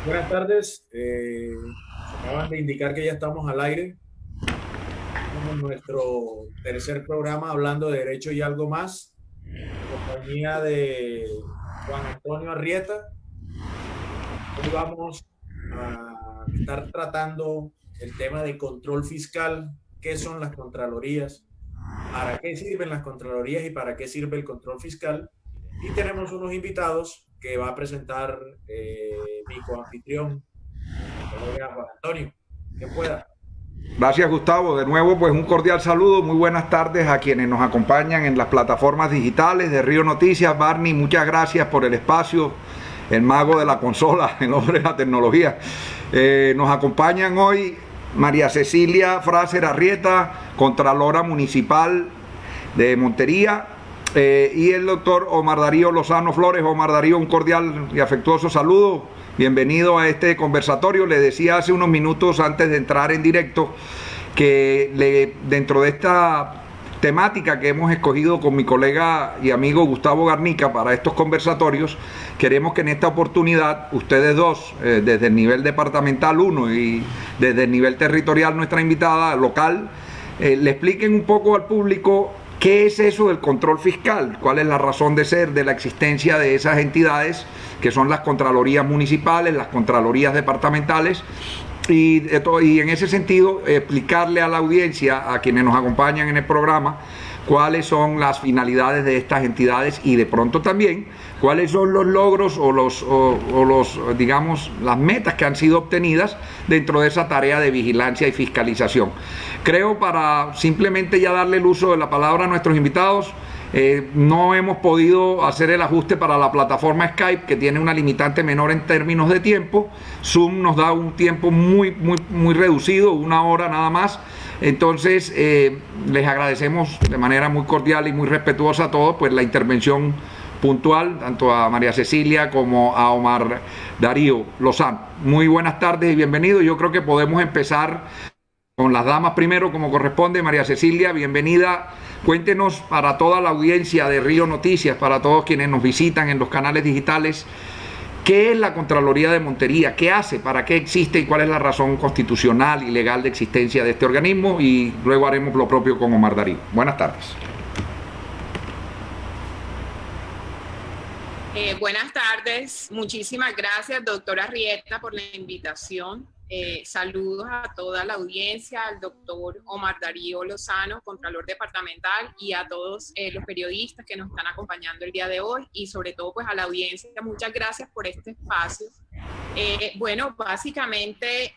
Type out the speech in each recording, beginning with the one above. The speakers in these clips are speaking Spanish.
Buenas tardes. Nos acaban de indicar que ya estamos al aire. Estamos en nuestro tercer programa hablando de derecho y algo más, en compañía de Juan Antonio Arrieta. Hoy vamos a estar tratando el tema de control fiscal. ¿Qué son las contralorías? ¿Para qué sirven las contralorías y para qué sirve el control fiscal? Y tenemos unos invitados que va a presentar mi coanfitrión, mi colega Juan Antonio. Que pueda. Gracias, Gustavo. De nuevo, pues un cordial saludo, muy buenas tardes a quienes nos acompañan en las plataformas digitales de Río Noticias. Barney, muchas gracias por el espacio, el mago de la consola, el hombre de la tecnología. Nos acompañan hoy María Cecilia Fraser Arrieta, Contralora Municipal de Montería, y el doctor Omar Darío Lozano Flores. Omar Darío, un cordial y afectuoso saludo. Bienvenido a este conversatorio. Le decía hace unos minutos antes de entrar en directo que dentro de esta temática que hemos escogido con mi colega y amigo Gustavo Garnica para estos conversatorios, queremos que en esta oportunidad ustedes dos, desde el nivel departamental uno y desde el nivel territorial nuestra invitada local, le expliquen un poco al público qué es eso del control fiscal, cuál es la razón de ser de la existencia de esas entidades que son las contralorías municipales, las contralorías departamentales, y en ese sentido explicarle a la audiencia, a quienes nos acompañan en el programa, cuáles son las finalidades de estas entidades y de pronto también cuáles son los logros o los digamos, las metas que han sido obtenidas dentro de esa tarea de vigilancia y fiscalización. Creo, para simplemente ya darle el uso de la palabra a nuestros invitados, no hemos podido hacer el ajuste para la plataforma Skype, que tiene una limitante menor en términos de tiempo. Zoom nos da un tiempo muy reducido, 1 hora nada más. Entonces, les agradecemos de manera muy cordial y muy respetuosa a todos, pues la intervención puntual, tanto a María Cecilia como a Omar Darío Lozano. Muy buenas tardes y bienvenidos. Yo creo que podemos empezar con las damas primero, como corresponde. María Cecilia, bienvenida. Cuéntenos, para toda la audiencia de Río Noticias, para todos quienes nos visitan en los canales digitales, ¿qué es la Contraloría de Montería? ¿Qué hace? ¿Para qué existe? ¿Y cuál es la razón constitucional y legal de existencia de este organismo? Y luego haremos lo propio con Omar Darío. Buenas tardes. Buenas tardes. Muchísimas gracias, doctora Arrieta, por la invitación. Saludos a toda la audiencia, al doctor Omar Darío Lozano, Contralor Departamental, y a todos los periodistas que nos están acompañando el día de hoy, y sobre todo pues a la audiencia. Muchas gracias por este espacio. Bueno, básicamente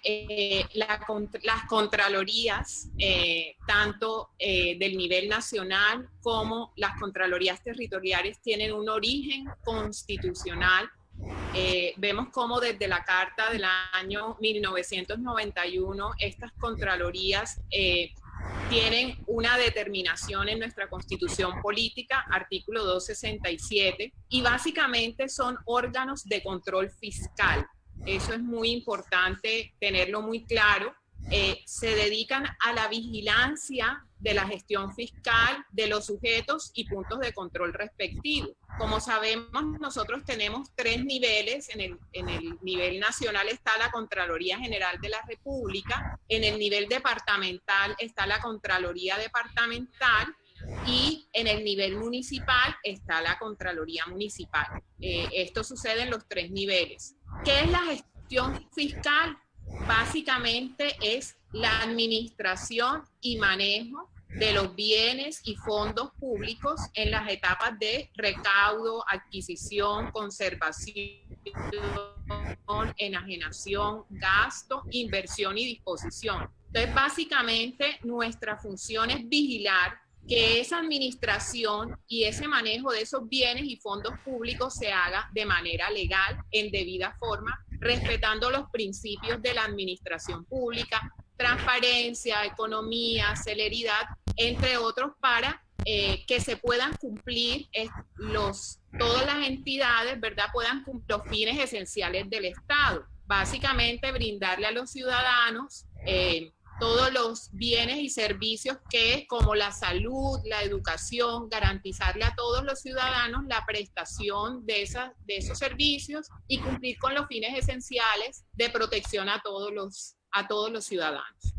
las contralorías, tanto del nivel nacional como las contralorías territoriales, tienen un origen constitucional. Vemos cómo desde la Carta del año 1991 estas contralorías tienen una determinación en nuestra Constitución Política, artículo 267, y básicamente son órganos de control fiscal. Eso es muy importante tenerlo muy claro. Se dedican a la vigilancia de la gestión fiscal de los sujetos y puntos de control respectivos. Como sabemos, nosotros tenemos 3 niveles. En el nivel nacional está la Contraloría General de la República, en el nivel departamental está la Contraloría Departamental, y en el nivel municipal está la Contraloría Municipal. Esto sucede en los 3 niveles. ¿Qué es la gestión fiscal? Básicamente es la administración y manejo de los bienes y fondos públicos en las etapas de recaudo, adquisición, conservación, enajenación, gasto, inversión y disposición. Entonces, básicamente, nuestra función es vigilar que esa administración y ese manejo de esos bienes y fondos públicos se haga de manera legal, en debida forma, respetando los principios de la administración pública, transparencia, economía, celeridad, entre otros, para que se puedan cumplir todas las entidades, ¿verdad?, puedan cumplir los fines esenciales del Estado. Básicamente, brindarle a los ciudadanos todos los bienes y servicios que, como la salud, la educación, garantizarle a todos los ciudadanos la prestación de esos servicios y cumplir con los fines esenciales de protección a todos los ciudadanos.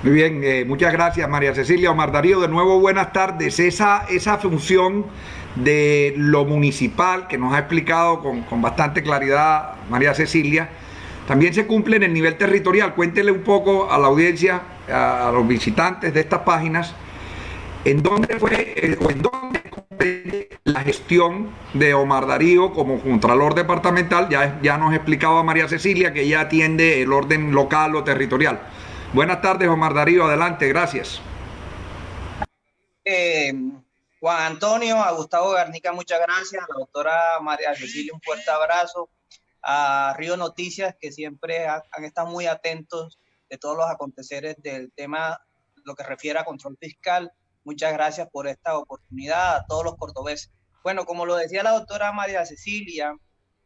Muy bien, muchas gracias María Cecilia. Omar Darío, de nuevo buenas tardes. Esa función de lo municipal que nos ha explicado con bastante claridad María Cecilia, también se cumple en el nivel territorial. Cuéntele un poco a la audiencia, a los visitantes de estas páginas, en dónde fue o en dónde comprende la gestión de Omar Darío como Contralor Departamental. Ya nos explicaba María Cecilia que ella atiende el orden local o territorial. Buenas tardes, Omar Darío, adelante, gracias. Juan Antonio, a Gustavo Garnica, muchas gracias, a la doctora María Cecilia, un fuerte abrazo, a Río Noticias, que siempre han estado muy atentos de todos los aconteceres del tema, lo que refiere a control fiscal. Muchas gracias por esta oportunidad, a todos los cordobeses. Bueno, como lo decía la doctora María Cecilia,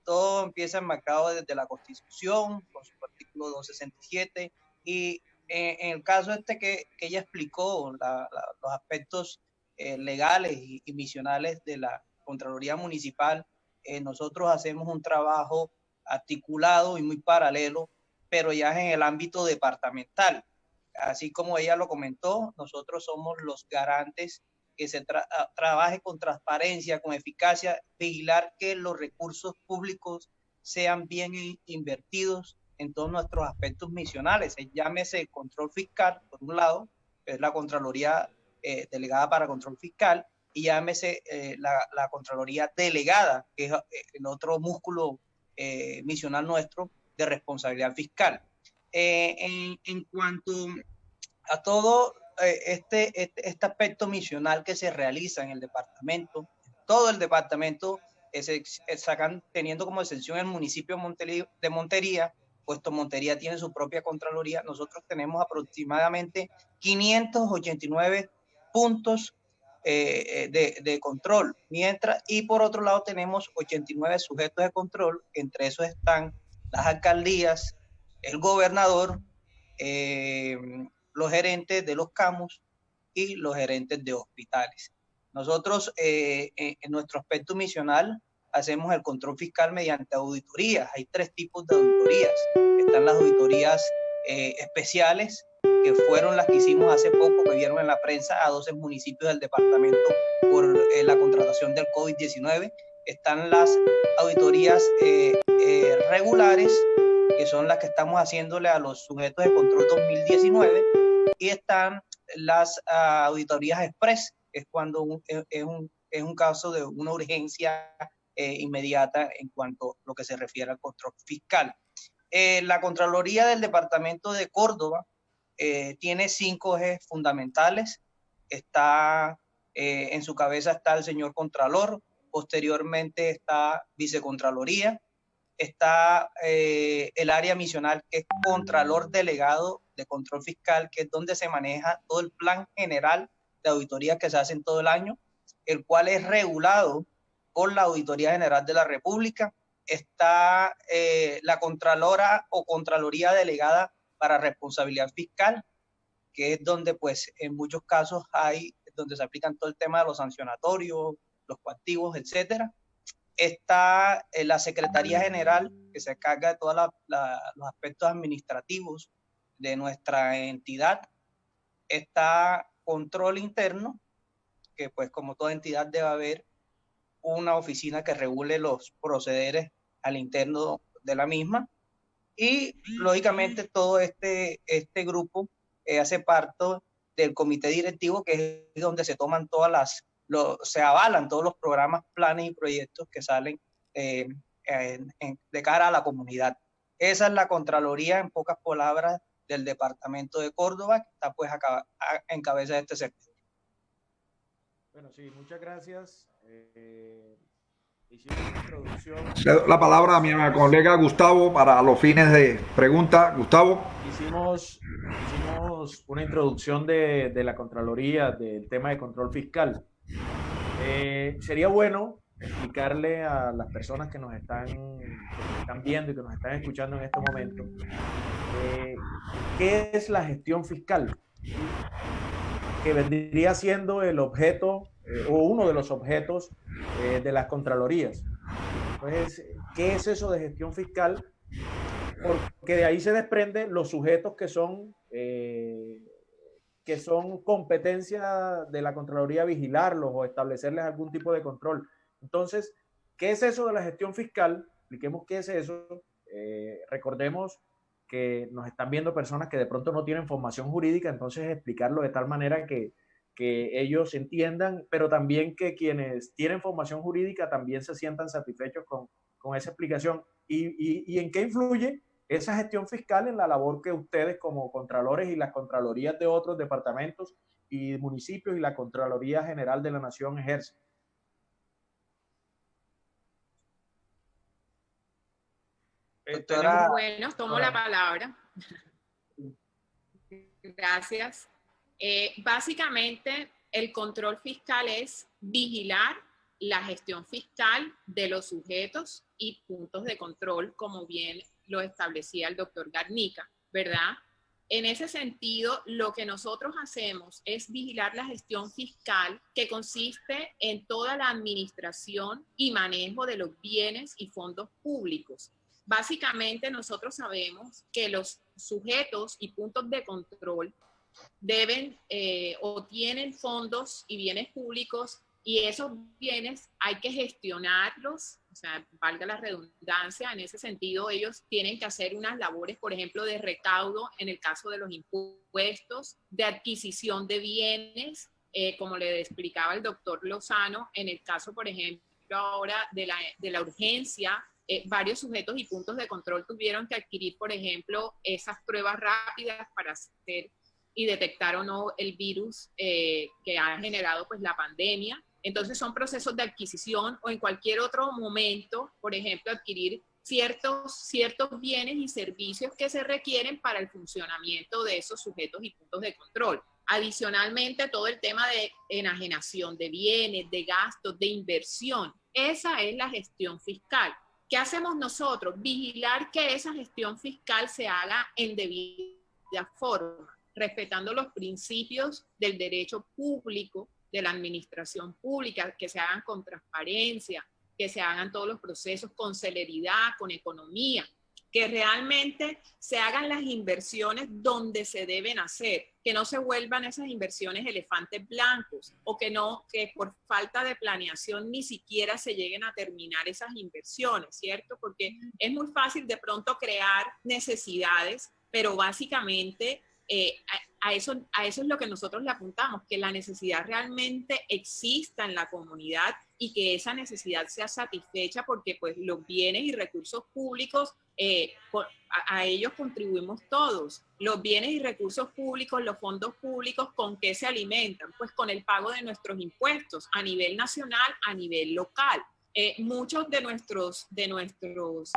todo empieza enmarcado desde la Constitución, con su artículo 267, y en el caso que ella explicó, los aspectos legales y misionales de la Contraloría Municipal, nosotros hacemos un trabajo articulado y muy paralelo, pero ya en el ámbito departamental. Así como ella lo comentó, nosotros somos los garantes que se trabaje con transparencia, con eficacia, vigilar que los recursos públicos sean bien invertidos en todos nuestros aspectos misionales. Llámese control fiscal, por un lado, es la Contraloría delegada para control fiscal, y llámese la Contraloría delegada, que es el otro músculo misional nuestro de responsabilidad fiscal. En cuanto a todo este aspecto misional que se realiza en el departamento, todo el departamento sacan teniendo como exención el municipio de Montería, puesto Montería tiene su propia Contraloría. Nosotros tenemos aproximadamente 589 puntos de control, y por otro lado tenemos 89 sujetos de control. Entre esos están las alcaldías, el gobernador, los gerentes de los CAMUS y los gerentes de hospitales. Nosotros en nuestro aspecto misional hacemos el control fiscal mediante auditorías. Hay 3 tipos de auditorías. Están las auditorías especiales, que fueron las que hicimos hace poco, que vieron en la prensa, a 12 municipios del departamento por la contratación del COVID-19. Están las auditorías regulares, que son las que estamos haciéndole a los sujetos de control 2019, y están las auditorías express, que es cuando es un caso de una urgencia inmediata en cuanto a lo que se refiere al control fiscal. La Contraloría del Departamento de Córdoba tiene 5 ejes fundamentales. En su cabeza está el señor Contralor, posteriormente está Vicecontraloría, está el área misional, que es Contralor Delegado de Control Fiscal, que es donde se maneja todo el plan general de auditorías que se hacen todo el año, el cual es regulado por la Auditoría General de la República. Está la Contralora o Contraloría Delegada para Responsabilidad Fiscal, que es donde pues en muchos casos donde se aplican todo el tema de los sancionatorios, los coactivos, etcétera. Está la Secretaría General, que se encarga de todos los aspectos administrativos de nuestra entidad. Está Control Interno, que pues como toda entidad debe haber una oficina que regule los procederes al interno de la misma. Y lógicamente todo este grupo hace parte del comité directivo, que es donde se toman se avalan todos los programas, planes y proyectos que salen de cara a la comunidad. Esa es la Contraloría, en pocas palabras, del departamento de Córdoba, que está pues en cabeza de este sector. Bueno, sí, muchas gracias. Hicimos una introducción. Le doy la palabra a mi colega Gustavo para los fines de pregunta. Gustavo. Hicimos una introducción de la Contraloría, del tema de control fiscal. Sería bueno explicarle a las personas que nos están están viendo y que nos están escuchando en este momento, ¿qué es la gestión fiscal? Que vendría siendo el objeto o uno de los objetos de las contralorías. Entonces, ¿qué es eso de gestión fiscal? Porque de ahí se desprenden los sujetos que son competencia de la Contraloría vigilarlos o establecerles algún tipo de control. Entonces, ¿qué es eso de la gestión fiscal? Expliquemos qué es eso. Recordemos que nos están viendo personas que de pronto no tienen formación jurídica, entonces explicarlo de tal manera que ellos entiendan, pero también que quienes tienen formación jurídica también se sientan satisfechos con esa explicación. ¿Y en qué influye esa gestión fiscal en la labor que ustedes como contralores y las contralorías de otros departamentos y municipios y la Contraloría General de la Nación ejercen? Doctora, Bueno, tomo la palabra. Gracias. Básicamente, el control fiscal es vigilar la gestión fiscal de los sujetos y puntos de control, como bien lo establecía el doctor Garnica, ¿verdad? En ese sentido, lo que nosotros hacemos es vigilar la gestión fiscal, que consiste en toda la administración y manejo de los bienes y fondos públicos. Básicamente, nosotros sabemos que los sujetos y puntos de control deben o tienen fondos y bienes públicos, y esos bienes hay que gestionarlos, o sea, valga la redundancia, en ese sentido ellos tienen que hacer unas labores, por ejemplo, de recaudo en el caso de los impuestos, de adquisición de bienes, como le explicaba el doctor Lozano, en el caso, por ejemplo, ahora de la urgencia, varios sujetos y puntos de control tuvieron que adquirir, por ejemplo, esas pruebas rápidas para hacer y detectar o no el virus que ha generado pues la pandemia. Entonces son procesos de adquisición, o en cualquier otro momento, por ejemplo, adquirir ciertos bienes y servicios que se requieren para el funcionamiento de esos sujetos y puntos de control. Adicionalmente, todo el tema de enajenación de bienes, de gastos, de inversión. Esa es la gestión fiscal. ¿Qué hacemos nosotros? Vigilar que esa gestión fiscal se haga en debida forma, respetando los principios del derecho público, de la administración pública, que se hagan con transparencia, que se hagan todos los procesos con celeridad, con economía, que realmente se hagan las inversiones donde se deben hacer, que no se vuelvan esas inversiones elefantes blancos, o que por falta de planeación ni siquiera se lleguen a terminar esas inversiones, ¿cierto? Porque es muy fácil de pronto crear necesidades, pero básicamente a eso es lo que nosotros le apuntamos, que la necesidad realmente exista en la comunidad y que esa necesidad sea satisfecha, porque pues los bienes y recursos públicos, a ellos contribuimos todos. Los bienes y recursos públicos, los fondos públicos, ¿con qué se alimentan? Pues con el pago de nuestros impuestos a nivel nacional, a nivel local. Muchos de nuestros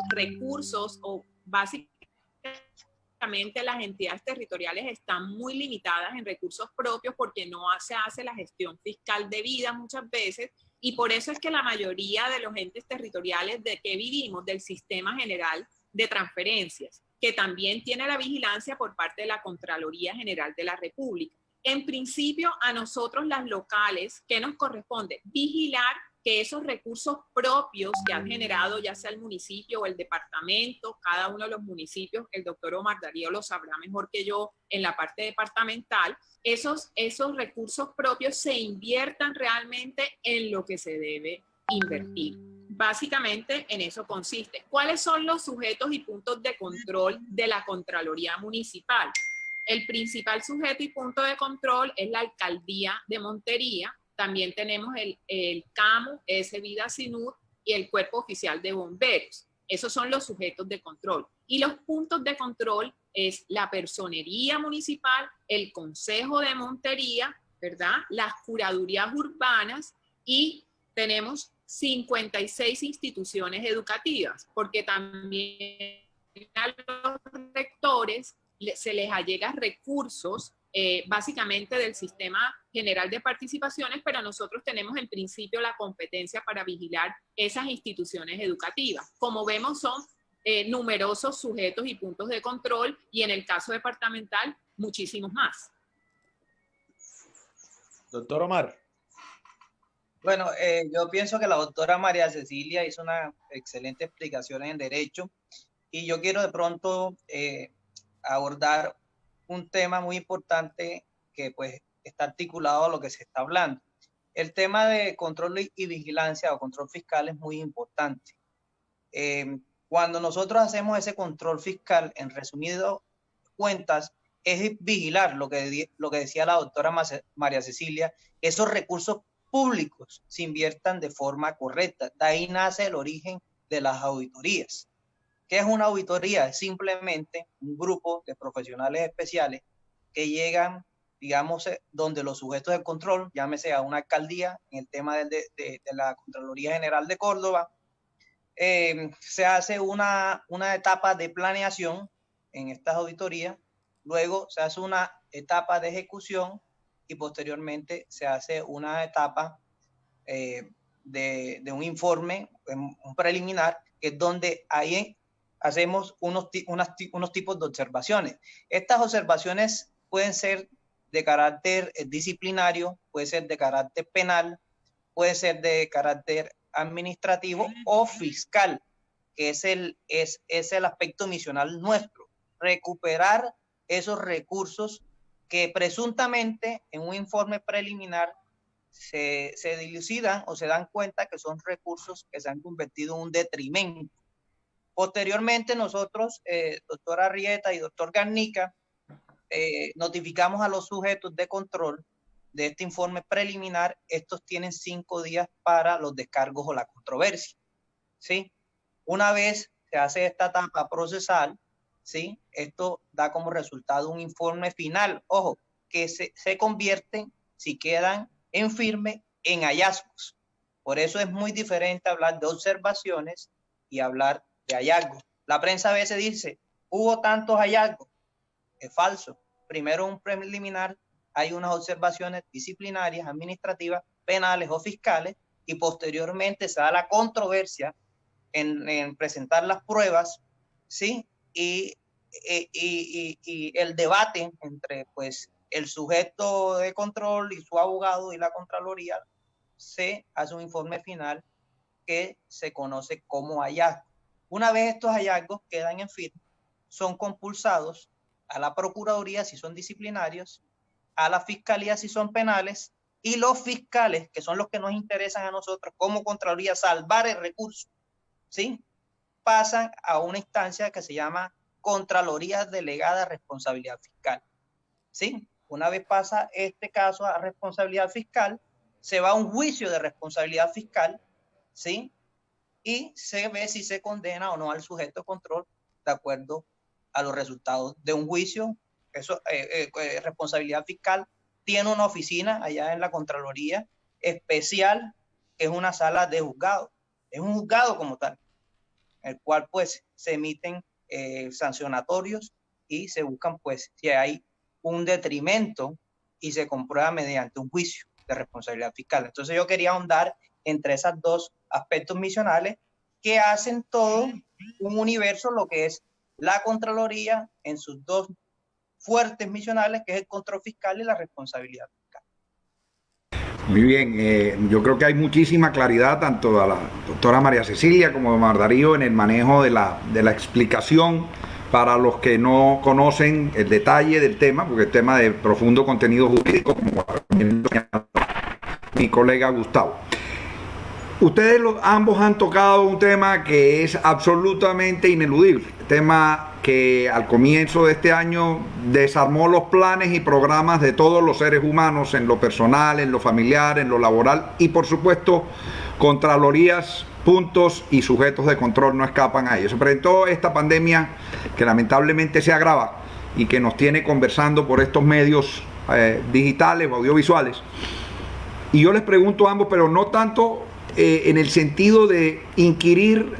recursos, o básicamente las entidades territoriales, están muy limitadas en recursos propios porque no se hace la gestión fiscal debida muchas veces, y por eso es que la mayoría de los entes territoriales de que vivimos, del Sistema General de Transferencias, que también tiene la vigilancia por parte de la Contraloría General de la República. En principio, a nosotros las locales, ¿qué nos corresponde? Vigilar que esos recursos propios que han generado, ya sea el municipio o el departamento, cada uno de los municipios, el doctor Omar Darío lo sabrá mejor que yo en la parte departamental, esos recursos propios se inviertan realmente en lo que se debe invertir. Básicamente en eso consiste. ¿Cuáles son los sujetos y puntos de control de la Contraloría Municipal? El principal sujeto y punto de control es la Alcaldía de Montería. También tenemos el CAMU, SEDASINUR, y el Cuerpo Oficial de Bomberos. Esos son los sujetos de control. Y los puntos de control es la Personería Municipal, el Consejo de Montería, ¿verdad? Las curadurías urbanas, y tenemos 56 instituciones educativas, porque también a los rectores se les allega recursos básicamente del Sistema General de Participaciones, pero nosotros tenemos en principio la competencia para vigilar esas instituciones educativas. Como vemos, son numerosos sujetos y puntos de control, y en el caso departamental, muchísimos más. Doctor Omar. Bueno, yo pienso que la doctora María Cecilia hizo una excelente explicación en derecho, y yo quiero de pronto abordar un tema muy importante que pues está articulado a lo que se está hablando. El tema de control y vigilancia o control fiscal es muy importante. Cuando nosotros hacemos ese control fiscal, en resumido cuentas, es vigilar lo que decía la doctora María Cecilia, esos recursos públicos se inviertan de forma correcta. De ahí nace el origen de las auditorías. ¿Qué es una auditoría? Es simplemente un grupo de profesionales especiales que llegan, digamos, donde los sujetos de control, llámese a una alcaldía, en el tema de la Contraloría General de Córdoba, se hace una etapa de planeación en estas auditorías, luego se hace una etapa de ejecución y posteriormente se hace una etapa de un informe, un preliminar, que es donde ahí hacemos unos tipos de observaciones. Estas observaciones pueden ser de carácter disciplinario, puede ser de carácter penal, puede ser de carácter administrativo o fiscal, que es el aspecto misional nuestro, recuperar esos recursos que presuntamente en un informe preliminar se dilucidan o se dan cuenta que son recursos que se han convertido en un detrimento. Posteriormente nosotros, doctora Arrieta y doctor Garnica, notificamos a los sujetos de control de este informe preliminar. Estos tienen 5 días para los descargos o la controversia, ¿sí? Una vez se hace esta etapa procesal, ¿sí? Esto da como resultado un informe final, ojo, que se convierte, si quedan en firme, en hallazgos. Por eso es muy diferente hablar de observaciones y hablar de hallazgos. La prensa a veces dice, hubo tantos hallazgos. Es falso. Primero un preliminar, hay unas observaciones disciplinarias, administrativas, penales o fiscales, y posteriormente se da la controversia en presentar las pruebas, ¿sí? Y el debate entre pues el sujeto de control y su abogado y la Contraloría, se hace un informe final que se conoce como hallazgo. Una vez estos hallazgos quedan en firme, son compulsados a la Procuraduría si son disciplinarios, a la Fiscalía si son penales, y los fiscales, que son los que nos interesan a nosotros como Contraloría, salvar el recurso, ¿sí? Pasan a una instancia que se llama Contraloría Delegada de Responsabilidad Fiscal, ¿sí? Una vez pasa este caso a responsabilidad fiscal, se va a un juicio de responsabilidad fiscal, ¿sí? Y se ve si se condena o no al sujeto de control de acuerdo a los resultados de un juicio. Eso, responsabilidad fiscal tiene una oficina allá en la Contraloría especial, que es una sala de juzgado. Es un juzgado como tal, el cual pues se emiten sancionatorios y se buscan pues si hay un detrimento y se comprueba mediante un juicio de responsabilidad fiscal. Entonces yo quería ahondar entre esos dos aspectos misionales que hacen todo un universo, lo que es la Contraloría en sus dos fuertes misionales, que es el control fiscal y la responsabilidad fiscal. Muy bien, yo creo que hay muchísima claridad tanto a la doctora María Cecilia como a Omar Darío en el manejo de la explicación para los que no conocen el detalle del tema, porque es tema de profundo contenido jurídico, como mi colega Gustavo. Ustedes ambos han tocado un tema que es absolutamente ineludible, tema que al comienzo de este año desarmó los planes y programas de todos los seres humanos en lo personal, en lo familiar, en lo laboral, y por supuesto contralorías, puntos y sujetos de control no escapan a ello. Se presentó esta pandemia que lamentablemente se agrava y que nos tiene conversando por estos medios digitales o audiovisuales. Y yo les pregunto a ambos, pero no tanto en el sentido de inquirir,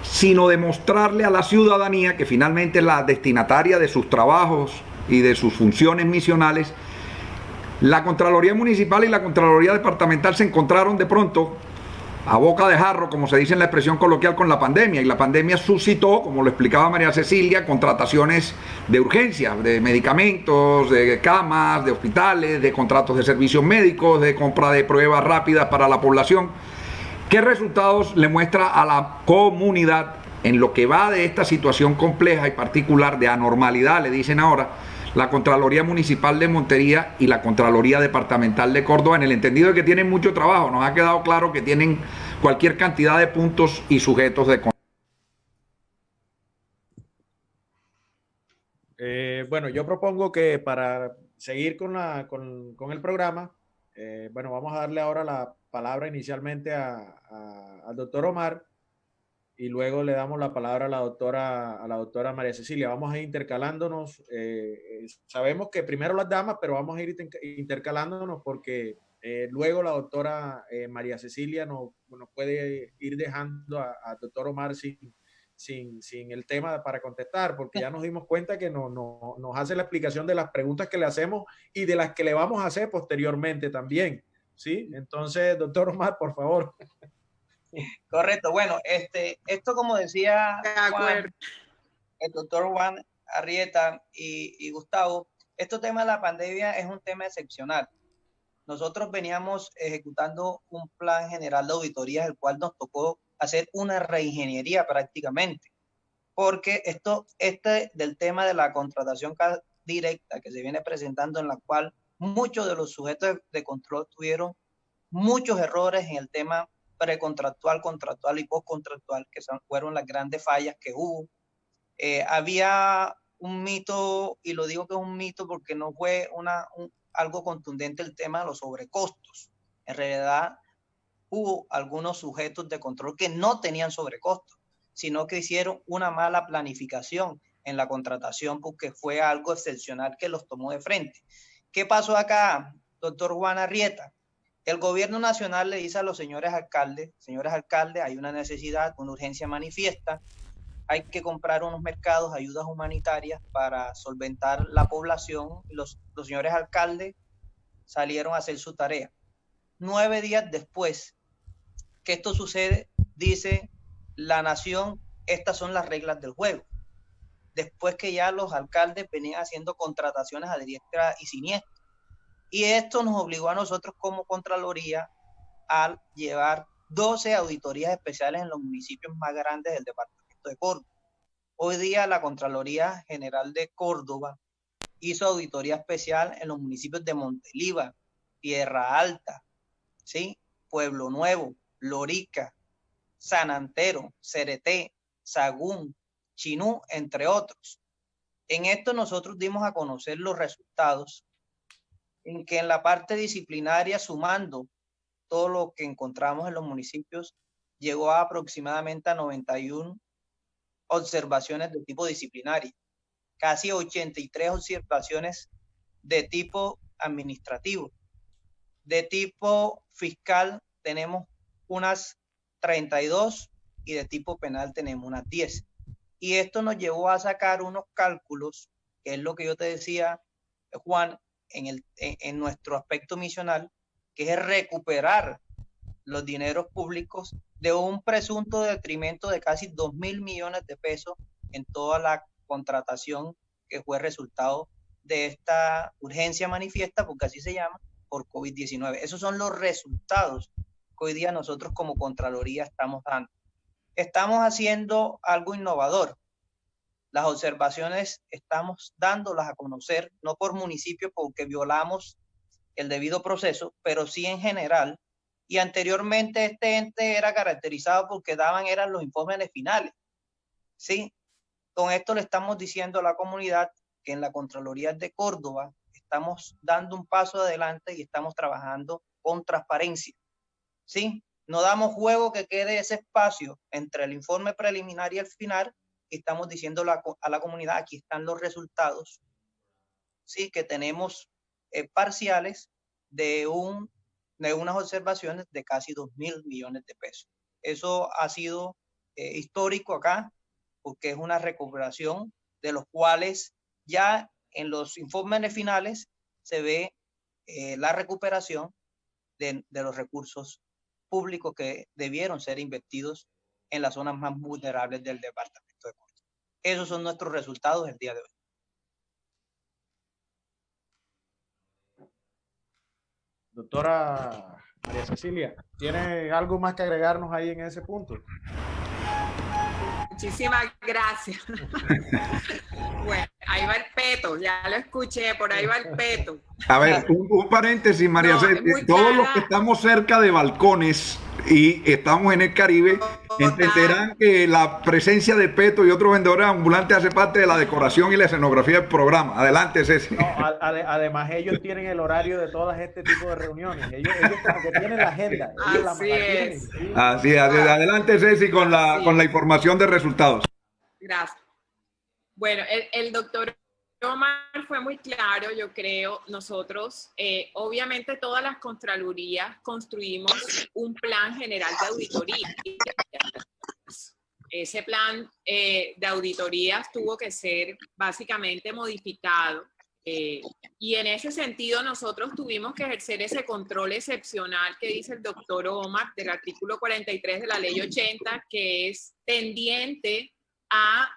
sino de mostrarle a la ciudadanía, que finalmente es la destinataria de sus trabajos y de sus funciones misionales. La Contraloría Municipal y la Contraloría Departamental se encontraron de pronto a boca de jarro, como se dice en la expresión coloquial, con la pandemia, y la pandemia suscitó, como lo explicaba María Cecilia, contrataciones de urgencia, de medicamentos, de camas, de hospitales, de contratos de servicios médicos, de compra de pruebas rápidas para la población. ¿Qué resultados le muestra a la comunidad en lo que va de esta situación compleja y particular de anormalidad, le dicen ahora, la Contraloría Municipal de Montería y la Contraloría Departamental de Córdoba, en el entendido de que tienen mucho trabajo? Nos ha quedado claro que tienen cualquier cantidad de puntos y sujetos de control. Bueno, yo propongo que para seguir con el programa, bueno, vamos a darle ahora la palabra inicialmente al doctor Omar, y luego le damos la palabra a la doctora María Cecilia. Vamos a ir intercalándonos. Sabemos que primero las damas, pero vamos a ir intercalándonos porque luego la doctora María Cecilia nos puede ir dejando al doctor Omar sin el tema para contestar, porque ya nos dimos cuenta que nos hace la explicación de las preguntas que le hacemos y de las que le vamos a hacer posteriormente también. ¿Sí? Entonces, doctor Omar, por favor. Correcto. Bueno, esto como decía Juan, el doctor Juan Arrieta y Gustavo, este tema de la pandemia es un tema excepcional. Nosotros veníamos ejecutando un plan general de auditorías, el cual nos tocó hacer una reingeniería prácticamente, porque este del tema de la contratación directa que se viene presentando, en la cual muchos de los sujetos de control tuvieron muchos errores en el tema precontractual, contractual y postcontractual, que fueron las grandes fallas que hubo. Había un mito, y lo digo que es un mito porque no fue algo contundente el tema de los sobrecostos. En realidad hubo algunos sujetos de control que no tenían sobrecostos, sino que hicieron una mala planificación en la contratación porque fue algo excepcional que los tomó de frente. ¿Qué pasó acá, doctor Juan Arrieta? El gobierno nacional le dice a los señores alcaldes, hay una necesidad, una urgencia manifiesta, hay que comprar unos mercados, ayudas humanitarias para solventar la población. Los señores alcaldes salieron a hacer su tarea. 9 días después que esto sucede, dice la nación, estas son las reglas del juego. Después que ya los alcaldes venían haciendo contrataciones a diestra y siniestra. Y esto nos obligó a nosotros como Contraloría a llevar 12 auditorías especiales en los municipios más grandes del departamento de Córdoba. Hoy día la Contraloría General de Córdoba hizo auditoría especial en los municipios de Montelíbar, Tierra Alta, ¿sí? Pueblo Nuevo, Lorica, San Antero, Cereté, Sagún, Chinú, entre otros. En esto nosotros dimos a conocer los resultados en que en la parte disciplinaria, sumando todo lo que encontramos en los municipios, llegó a aproximadamente a 91 observaciones de tipo disciplinario, casi 83 observaciones de tipo administrativo. De tipo fiscal tenemos unas 32 y de tipo penal tenemos unas 10. Y esto nos llevó a sacar unos cálculos, que es lo que yo te decía, Juan, en nuestro aspecto misional, que es recuperar los dineros públicos de un presunto detrimento de casi 2.000 millones de pesos en toda la contratación que fue resultado de esta urgencia manifiesta, porque así se llama, por COVID-19. Esos son los resultados que hoy día nosotros como Contraloría estamos dando. Estamos haciendo algo innovador. Las observaciones estamos dándolas a conocer, no por municipio porque violamos el debido proceso, pero sí en general. Y anteriormente este ente era caracterizado porque eran los informes finales. ¿Sí? Con esto le estamos diciendo a la comunidad que en la Contraloría de Córdoba estamos dando un paso adelante y estamos trabajando con transparencia. ¿Sí? No damos juego que quede ese espacio entre el informe preliminar y el final, y estamos diciendo a la comunidad, aquí están los resultados, ¿sí? Que tenemos parciales de unas observaciones de casi 2.000 millones de pesos. Eso ha sido histórico acá, porque es una recuperación de los cuales ya en los informes finales se ve la recuperación de los recursos públicos que debieron ser invertidos en las zonas más vulnerables del departamento de Córdoba. Esos son nuestros resultados el día de hoy. Doctora María Cecilia, ¿tiene algo más que agregarnos ahí en ese punto? Muchísimas gracias. Bueno, ahí va el peto, ya lo escuché, por ahí va el peto. A ver, un paréntesis, María Cecilia. Todos los que estamos cerca de balcones y estamos en el Caribe entenderán que la presencia de Peto y otros vendedores ambulantes hace parte de la decoración y la escenografía del programa. Adelante, Ceci. No, además ellos tienen el horario de todas este tipo de reuniones. Ellos como que tienen la agenda. Así es. ¿Sí? Así es. Adelante, Ceci, con la información de resultados. Gracias. Bueno, el doctor Omar fue muy claro, yo creo. Nosotros, obviamente todas las contralorías construimos un plan general de auditoría. Ese plan de auditorías tuvo que ser básicamente modificado. Y en ese sentido nosotros tuvimos que ejercer ese control excepcional que dice el doctor Omar del artículo 43 de la ley 80, que es tendiente a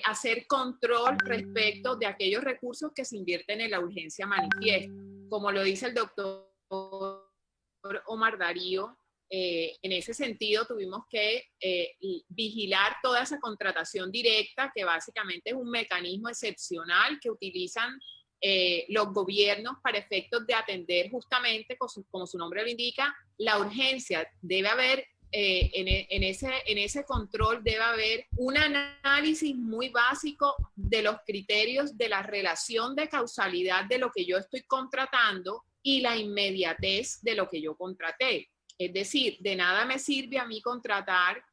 hacer control respecto de aquellos recursos que se invierten en la urgencia manifiesta. Como lo dice el doctor Omar Darío, en ese sentido tuvimos que vigilar toda esa contratación directa, que básicamente es un mecanismo excepcional que utilizan los gobiernos para efectos de atender justamente, como su nombre lo indica, la urgencia. Debe haber en ese control debe haber un análisis muy básico de los criterios de la relación de causalidad de lo que yo estoy contratando y la inmediatez de lo que yo contraté. Es decir, de nada me sirve a mí contratar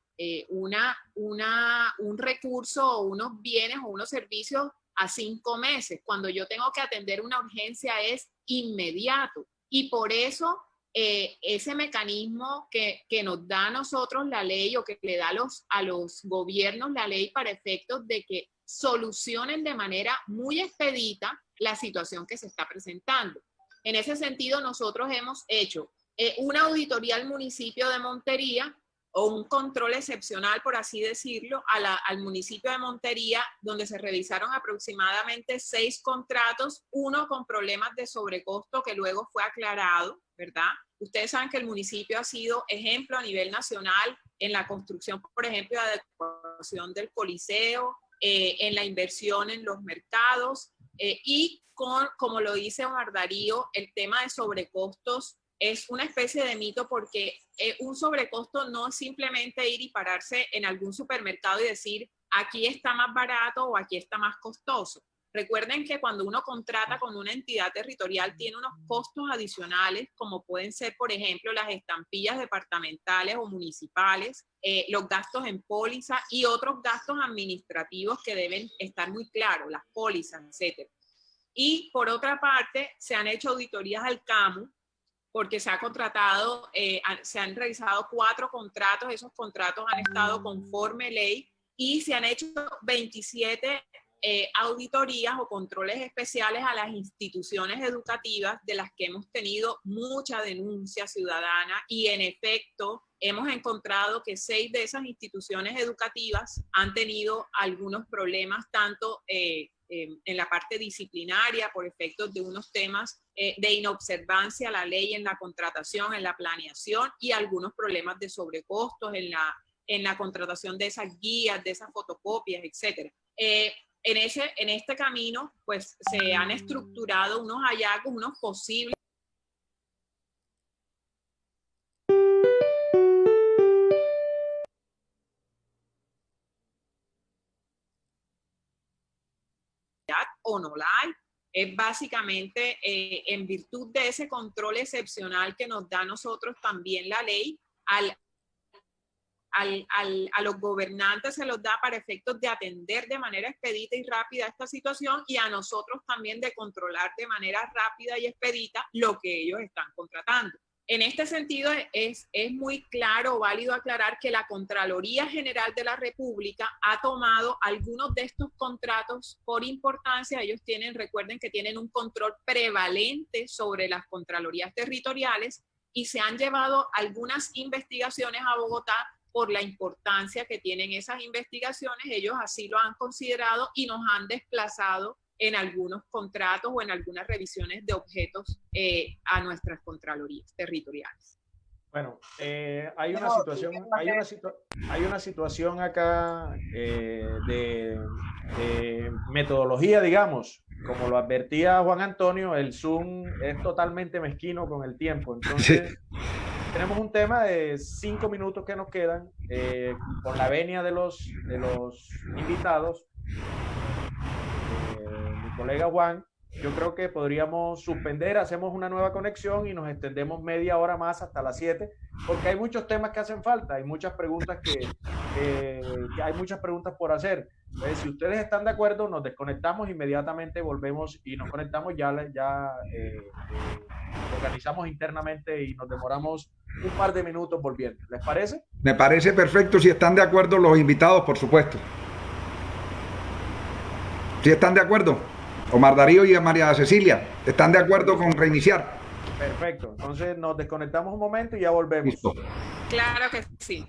un recurso o unos bienes o unos servicios a 5 meses. Cuando yo tengo que atender una urgencia es inmediato. Y por eso ese mecanismo que nos da a nosotros la ley o que le da a los gobiernos la ley para efectos de que solucionen de manera muy expedita la situación que se está presentando. En ese sentido, nosotros hemos hecho una auditoría al municipio de Montería, o un control excepcional, por así decirlo, al municipio de Montería, donde se revisaron aproximadamente 6 contratos, uno con problemas de sobrecosto que luego fue aclarado, ¿verdad? Ustedes saben que el municipio ha sido ejemplo a nivel nacional en la construcción, por ejemplo, de la adecuación del Coliseo, en la inversión en los mercados, y como lo dice Omar Darío, el tema de sobrecostos es una especie de mito, porque un sobrecosto no es simplemente ir y pararse en algún supermercado y decir aquí está más barato o aquí está más costoso. Recuerden que cuando uno contrata con una entidad territorial tiene unos costos adicionales, como pueden ser, por ejemplo, las estampillas departamentales o municipales, los gastos en póliza y otros gastos administrativos que deben estar muy claros, las pólizas, etc. Y por otra parte, se han hecho auditorías al CAMU, porque se ha contratado, se han realizado 4 contratos, esos contratos han estado conforme ley y se han hecho 27 auditorías o controles especiales a las instituciones educativas, de las que hemos tenido mucha denuncia ciudadana, y en efecto hemos encontrado que 6 de esas instituciones educativas han tenido algunos problemas, tanto en la parte disciplinaria por efectos de unos temas de inobservancia a la ley en la contratación, en la planeación, y algunos problemas de sobrecostos en la contratación de esas guías, de esas fotocopias, etc. En este camino, pues se han estructurado unos hallazgos, unos posibles o no la hay. Es básicamente en virtud de ese control excepcional que nos da a nosotros también la ley, a los gobernantes se los da para efectos de atender de manera expedita y rápida esta situación, y a nosotros también de controlar de manera rápida y expedita lo que ellos están contratando. En este sentido, es muy claro, válido aclarar que la Contraloría General de la República ha tomado algunos de estos contratos por importancia. Ellos recuerden que tienen un control prevalente sobre las Contralorías territoriales, y se han llevado algunas investigaciones a Bogotá por la importancia que tienen esas investigaciones. Ellos así lo han considerado y nos han desplazado en algunos contratos o en algunas revisiones de objetos a nuestras contralorías territoriales. Bueno, hay una situación acá de metodología, digamos. Como lo advertía Juan Antonio, el Zoom es totalmente mezquino con el tiempo. Entonces, sí, tenemos un tema de 5 minutos que nos quedan con la venia de los invitados. Mi colega Juan, yo creo que podríamos suspender, hacemos una nueva conexión y nos extendemos media hora más hasta las 7, porque hay muchos temas que hacen falta, hay muchas preguntas que hay muchas preguntas por hacer. Entonces, si ustedes están de acuerdo, nos desconectamos, inmediatamente volvemos y nos conectamos, organizamos internamente y nos demoramos un par de minutos volviendo. ¿Les parece? Me parece perfecto, si están de acuerdo los invitados, por supuesto. ¿Sí están de acuerdo? Omar Darío y María Cecilia, ¿están de acuerdo con reiniciar? Perfecto, entonces nos desconectamos un momento y ya volvemos. Listo. Claro que sí.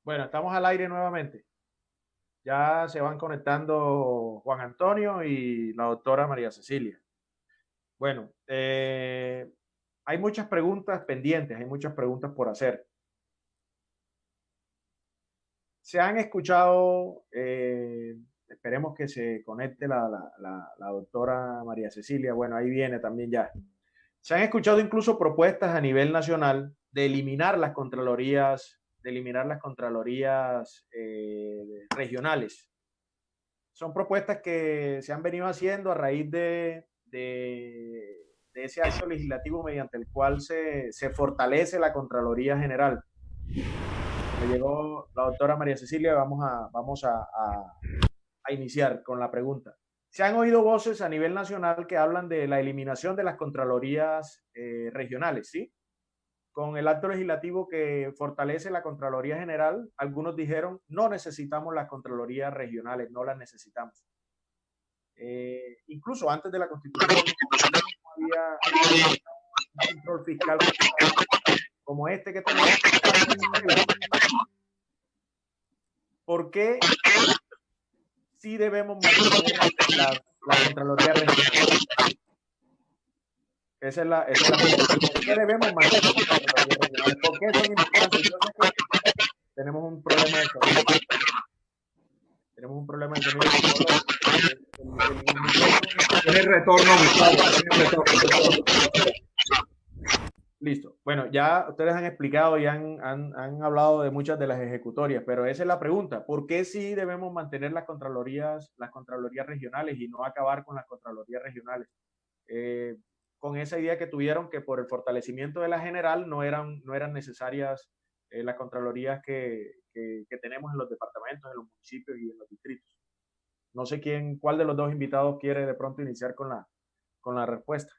Bueno, estamos al aire nuevamente. Ya se van conectando Juan Antonio y la doctora María Cecilia. Bueno, hay muchas preguntas pendientes, hay muchas preguntas por hacer. Se han escuchado, esperemos que se conecte la doctora María Cecilia. Bueno, ahí viene también ya. Se han escuchado incluso propuestas a nivel nacional de eliminar las contralorías regionales. Son propuestas que se han venido haciendo a raíz de ese acto legislativo mediante el cual se fortalece la Contraloría General. Me llegó la doctora María Cecilia, vamos a iniciar con la pregunta. Se han oído voces a nivel nacional que hablan de la eliminación de las contralorías regionales, ¿sí? Con el acto legislativo que fortalece la Contraloría General, algunos dijeron, no necesitamos las contralorías regionales, no las necesitamos. Incluso antes de la Constitución había un control fiscal como este que tenemos. ¿Por qué sí debemos mantener la Contraloría Regional? Esa es la ¿por qué debemos mantener la Contraloría Regional? ¿Por qué son importantes? Yo sé que tenemos un problema de sonido. Tenemos un problema de sonido. Tiene retorno, Gustavo. Tiene retorno. ya ustedes han explicado y han hablado de muchas de las ejecutorias, pero esa es la pregunta. ¿Por qué sí debemos mantener las contralorías regionales y no acabar con las contralorías regionales? Con esa idea que tuvieron que por el fortalecimiento de la general no eran necesarias las contralorías que tenemos en los departamentos, en los municipios y en los distritos. No sé cuál de los dos invitados quiere de pronto iniciar con la respuesta.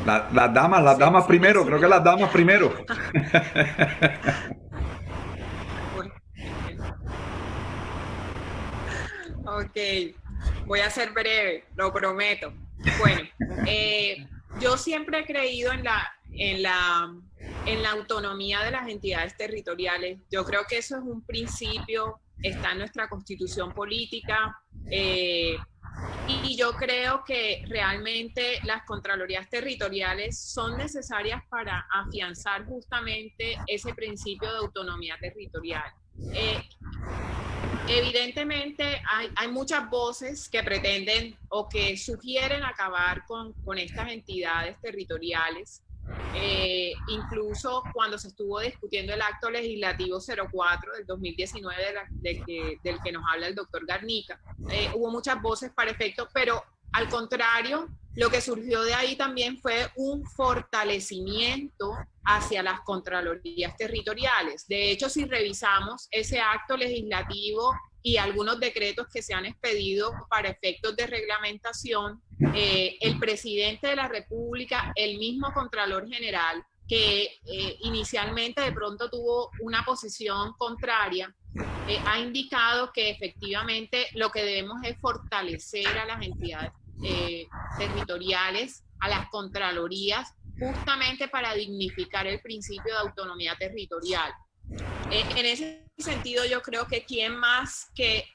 Las damas primero, creo que las damas primero. Ok, voy a ser breve, lo prometo. Bueno, yo siempre he creído en la autonomía de las entidades territoriales. Yo creo que eso es un principio, está en nuestra constitución política, y yo creo que realmente las contralorías territoriales son necesarias para afianzar justamente ese principio de autonomía territorial. Evidentemente hay muchas voces que pretenden o que sugieren acabar con estas entidades territoriales. Incluso cuando se estuvo discutiendo el acto legislativo 04 del 2019 del que nos habla el doctor Garnica, hubo muchas voces para efecto, pero al contrario, lo que surgió de ahí también fue un fortalecimiento hacia las contralorías territoriales. De hecho, si revisamos ese acto legislativo y algunos decretos que se han expedido para efectos de reglamentación, el presidente de la República, el mismo Contralor General, que inicialmente de pronto tuvo una posición contraria, ha indicado que efectivamente lo que debemos es fortalecer a las entidades territoriales, a las contralorías, justamente para dignificar el principio de autonomía territorial. En ese sentido, yo creo que quien más que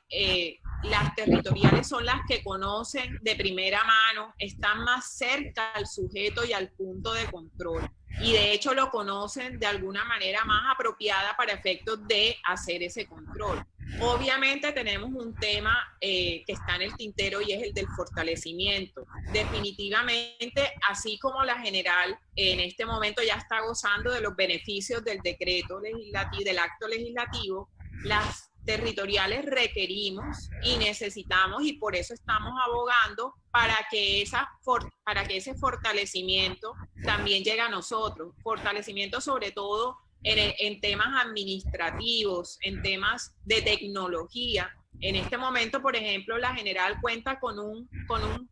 las territoriales son las que conocen de primera mano, están más cerca al sujeto y al punto de control. Y de hecho lo conocen de alguna manera más apropiada para efectos de hacer ese control. Obviamente tenemos un tema que está en el tintero y es el del fortalecimiento. Definitivamente, así como la general en este momento ya está gozando de los beneficios del decreto legislativo, del acto legislativo, las territoriales requerimos y necesitamos, y por eso estamos abogando para que ese fortalecimiento también llegue a nosotros. Fortalecimiento sobre todo en temas administrativos, en temas de tecnología. En este momento, por ejemplo, la general cuenta con un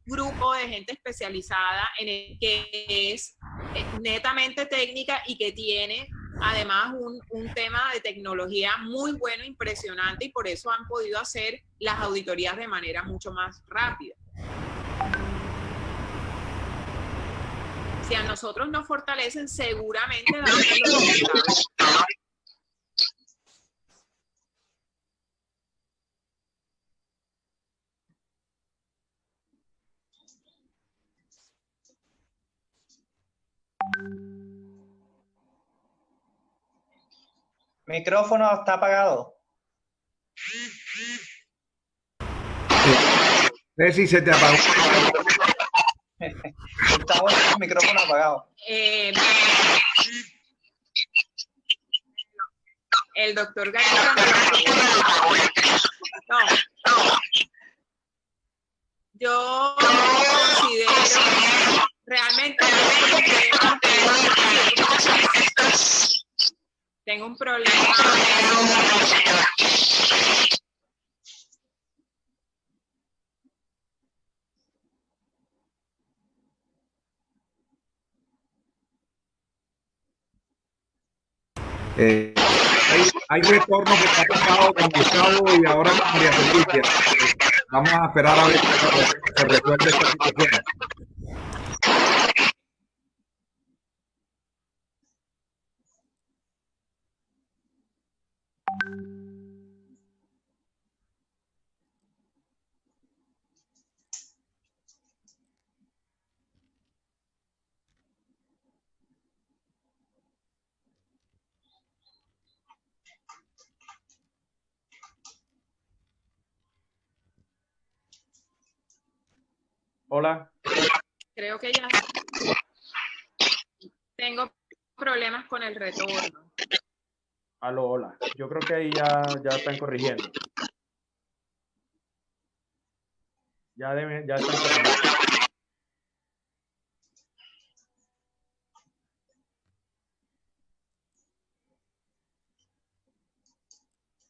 grupo de gente especializada en el que es netamente técnica y que tiene además un tema de tecnología muy bueno, impresionante, y por eso han podido hacer las auditorías de manera mucho más rápida. Si a nosotros nos fortalecen, seguramente daremos los resultados. Micrófono está apagado. Si se te apagó. Gustavo, el micrófono apagado. El doctor García. No. Yo considero realmente tengo un problema. Hay retorno que está pasado con Gustavo y ahora con María Felicia. Vamos a esperar a ver si se resuelve esta situación. Hola. Creo que ya tengo problemas con el retorno. Aló, hola. Yo creo que ahí ya están corrigiendo. Ya están corrigiendo.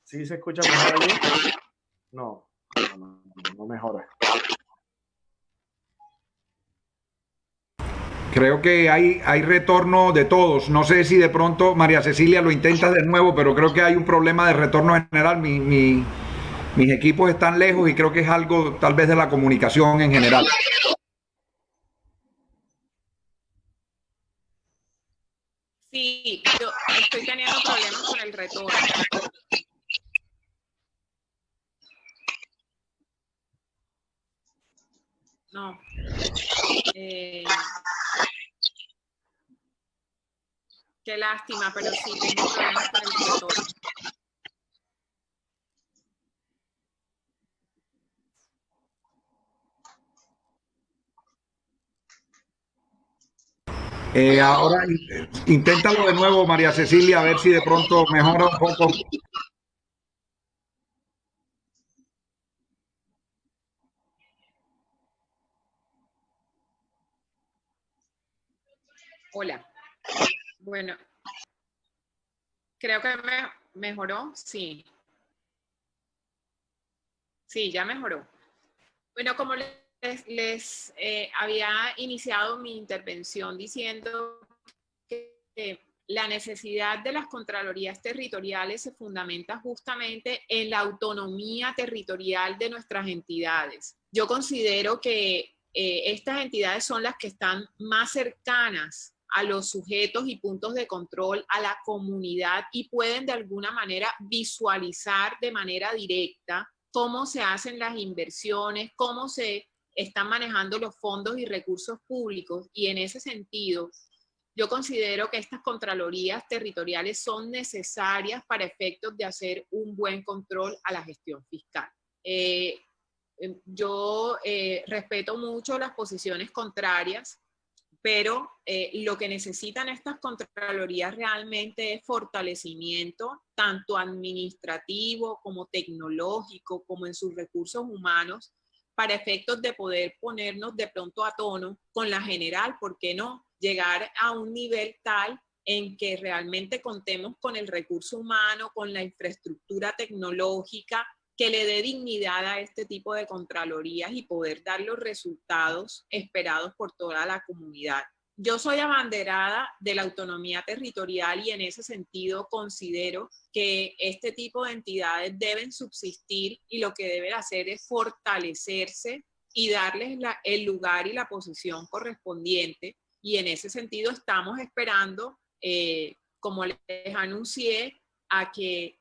¿Sí se escucha mejor allí? No mejora. Creo que hay retorno de todos. No sé si de pronto María Cecilia lo intenta de nuevo, pero creo que hay un problema de retorno general. Mis equipos están lejos y creo que es algo tal vez de la comunicación en general. Sí, yo estoy teniendo problemas con el retorno. No. Qué lástima, pero sí tengo problemas con el retorno. Ahora inténtalo de nuevo, María Cecilia, a ver si de pronto mejora un poco. Hola. Bueno, creo que mejoró, sí. Sí, ya mejoró. Bueno, como les había iniciado mi intervención diciendo que la necesidad de las contralorías territoriales se fundamenta justamente en la autonomía territorial de nuestras entidades. Yo considero que estas entidades son las que están más cercanas a los sujetos y puntos de control, a la comunidad, y pueden de alguna manera visualizar de manera directa cómo se hacen las inversiones, cómo se están manejando los fondos y recursos públicos, y en ese sentido yo considero que estas contralorías territoriales son necesarias para efectos de hacer un buen control a la gestión fiscal. Yo respeto mucho las posiciones contrarias, pero lo que necesitan estas contralorías realmente es fortalecimiento, tanto administrativo como tecnológico, como en sus recursos humanos, para efectos de poder ponernos de pronto a tono con la general, ¿por qué no? Llegar a un nivel tal en que realmente contemos con el recurso humano, con la infraestructura tecnológica, que le dé dignidad a este tipo de contralorías y poder dar los resultados esperados por toda la comunidad. Yo soy abanderada de la autonomía territorial y en ese sentido considero que este tipo de entidades deben subsistir y lo que deben hacer es fortalecerse y darles el lugar y la posición correspondiente. Y en ese sentido estamos esperando, como les anuncié, a que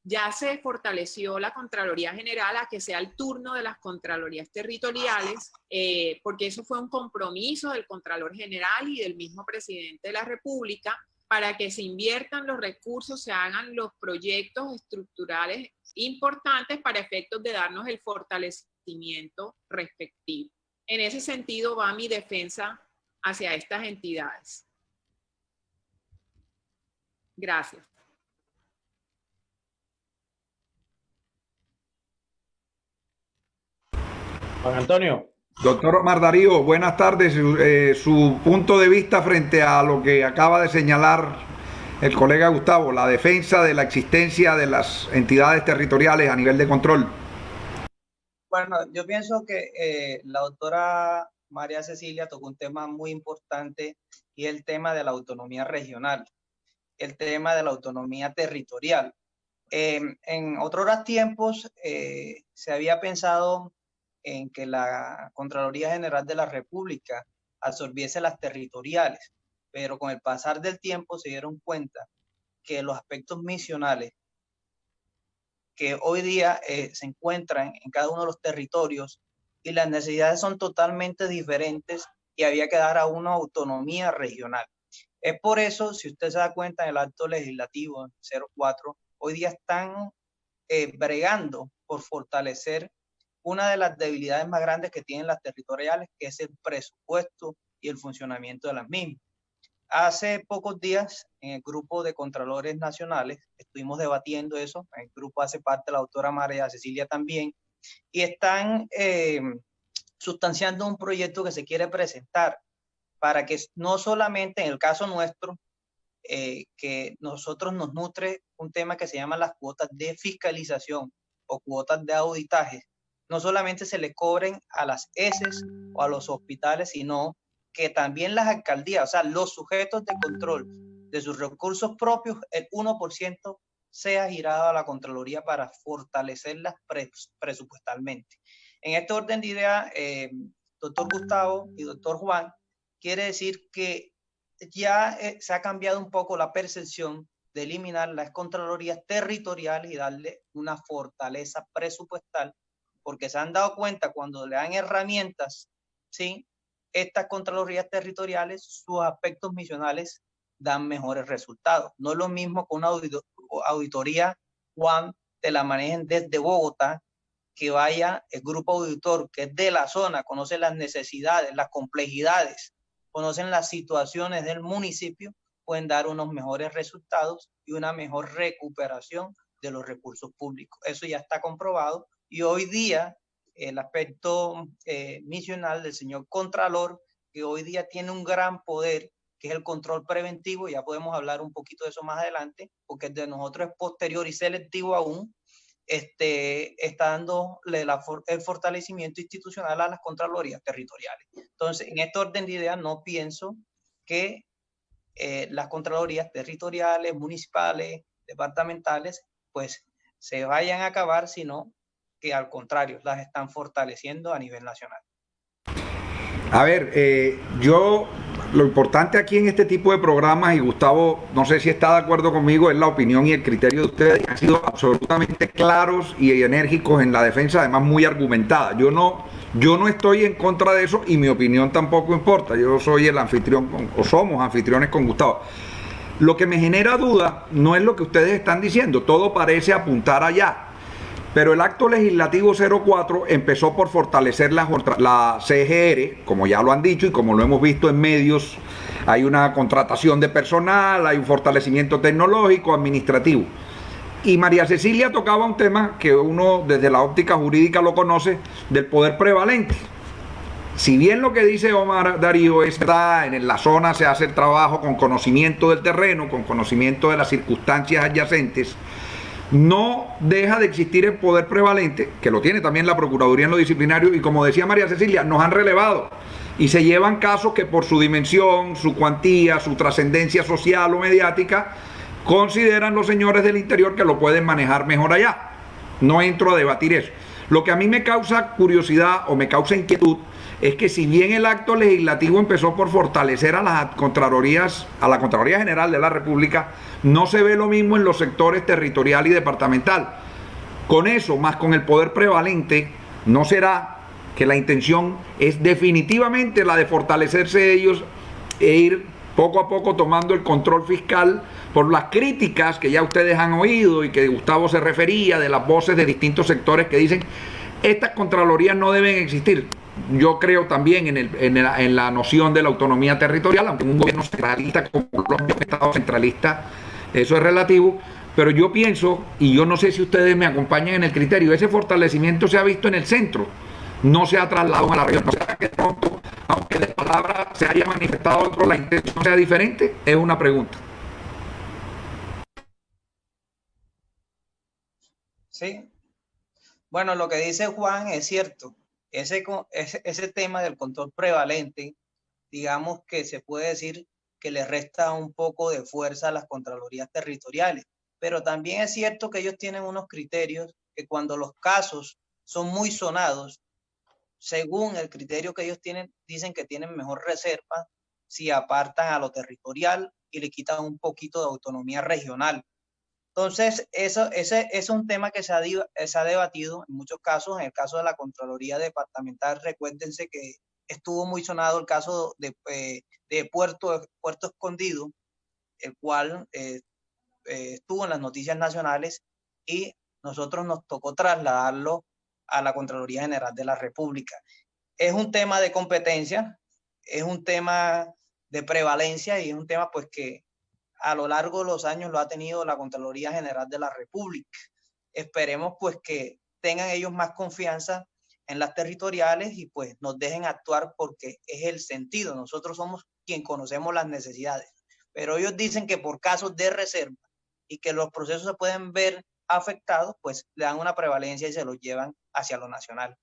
ya se fortaleció la Contraloría General, a que sea el turno de las Contralorías Territoriales, porque eso fue un compromiso del Contralor General y del mismo Presidente de la República, para que se inviertan los recursos, se hagan los proyectos estructurales importantes para efectos de darnos el fortalecimiento respectivo. En ese sentido va mi defensa hacia estas entidades. Gracias. Juan Antonio. Doctor Omar Darío, buenas tardes. Su punto de vista frente a lo que acaba de señalar el colega Gustavo, la defensa de la existencia de las entidades territoriales a nivel de control. Bueno, yo pienso que la doctora María Cecilia tocó un tema muy importante y el tema de la autonomía regional, el tema de la autonomía territorial. En otros tiempos se había pensado en que la Contraloría General de la República absorbiese las territoriales, pero con el pasar del tiempo se dieron cuenta que los aspectos misionales que hoy día se encuentran en cada uno de los territorios y las necesidades son totalmente diferentes y había que dar a una autonomía regional. Es por eso, si usted se da cuenta en el acto legislativo 04, hoy día están bregando por fortalecer una de las debilidades más grandes que tienen las territoriales, que es el presupuesto y el funcionamiento de las mismas. Hace pocos días, en el grupo de Contralores Nacionales, estuvimos debatiendo eso. En el grupo hace parte la doctora María Cecilia también, y están sustanciando un proyecto que se quiere presentar para que no solamente en el caso nuestro, que nosotros nos nutre un tema que se llama las cuotas de fiscalización o cuotas de auditaje, no solamente se le cobren a las ESES o a los hospitales, sino que también las alcaldías, o sea, los sujetos de control de sus recursos propios, el 1% sea girado a la Contraloría para fortalecerlas presupuestalmente. En este orden de idea, doctor Gustavo y doctor Juan, quiere decir que ya se ha cambiado un poco la percepción de eliminar las contralorías territoriales y darle una fortaleza presupuestal, porque se han dado cuenta cuando le dan herramientas, ¿sí? Estas contralorías territoriales, sus aspectos misionales dan mejores resultados. No es lo mismo que una auditoría, Juan, te la manejen desde Bogotá, que vaya el grupo auditor que es de la zona, conoce las necesidades, las complejidades, conocen las situaciones del municipio, pueden dar unos mejores resultados y una mejor recuperación de los recursos públicos. Eso ya está comprobado y hoy día el aspecto misional del señor Contralor, que hoy día tiene un gran poder, que es el control preventivo, ya podemos hablar un poquito de eso más adelante, porque el de nosotros es posterior y selectivo aún, está dándole el fortalecimiento institucional a las contralorías territoriales. Entonces, en este orden de ideas, no pienso que las contralorías territoriales, municipales, departamentales, pues se vayan a acabar, sino que al contrario, las están fortaleciendo a nivel nacional. A ver, lo importante aquí en este tipo de programas, y Gustavo, no sé si está de acuerdo conmigo, es la opinión y el criterio de ustedes, que han sido absolutamente claros y enérgicos en la defensa, además muy argumentada. Yo no estoy en contra de eso y mi opinión tampoco importa. Yo soy el anfitrión, o somos anfitriones con Gustavo. Lo que me genera duda no es lo que ustedes están diciendo, todo parece apuntar allá. Pero el acto legislativo 04 empezó por fortalecer la CGR, como ya lo han dicho y como lo hemos visto en medios. Hay una contratación de personal, hay un fortalecimiento tecnológico, administrativo. Y María Cecilia tocaba un tema que uno desde la óptica jurídica lo conoce, del poder prevalente. Si bien lo que dice Omar Darío está en la zona, se hace el trabajo con conocimiento del terreno, con conocimiento de las circunstancias adyacentes, no deja de existir el poder prevalente, que lo tiene también la Procuraduría en lo disciplinario, y como decía María Cecilia, nos han relevado y se llevan casos que por su dimensión, su cuantía, su trascendencia social o mediática, consideran los señores del interior que lo pueden manejar mejor allá. No entro a debatir eso. Lo que a mí me causa curiosidad o me causa inquietud es que si bien el acto legislativo empezó por fortalecer a las Contralorías, a la Contraloría General de la República, no se ve lo mismo en los sectores territorial y departamental. Con eso, más con el poder prevalente, ¿no será que la intención es definitivamente la de fortalecerse ellos e ir poco a poco tomando el control fiscal por las críticas que ya ustedes han oído y que Gustavo se refería, de las voces de distintos sectores que dicen estas Contralorías no deben existir? Yo creo también en la noción de la autonomía territorial, aunque un gobierno centralista como Colombia, un Estado centralista, eso es relativo, pero yo pienso, y yo no sé si ustedes me acompañan en el criterio, ese fortalecimiento se ha visto en el centro, no se ha trasladado a la región. ¿No será que de pronto, aunque de palabra se haya manifestado otro, la intención sea diferente? Es una pregunta. Sí. Bueno, lo que dice Juan es cierto. Ese tema del control prevalente, digamos que se puede decir que le resta un poco de fuerza a las contralorías territoriales, pero también es cierto que ellos tienen unos criterios que cuando los casos son muy sonados, según el criterio que ellos tienen, dicen que tienen mejor reserva si apartan a lo territorial y le quitan un poquito de autonomía regional. Entonces, ese es un tema que se ha debatido en muchos casos. En el caso de la Contraloría Departamental, recuérdense que estuvo muy sonado el caso de Puerto Escondido, el cual estuvo en las noticias nacionales y nosotros nos tocó trasladarlo a la Contraloría General de la República. Es un tema de competencia, es un tema de prevalencia y es un tema pues que a lo largo de los años lo ha tenido la Contraloría General de la República. Esperemos pues que tengan ellos más confianza en las territoriales y pues nos dejen actuar porque es el sentido. Nosotros somos quien conocemos las necesidades, pero ellos dicen que por casos de reserva y que los procesos se pueden ver afectados, pues le dan una prevalencia y se los llevan hacia lo nacional.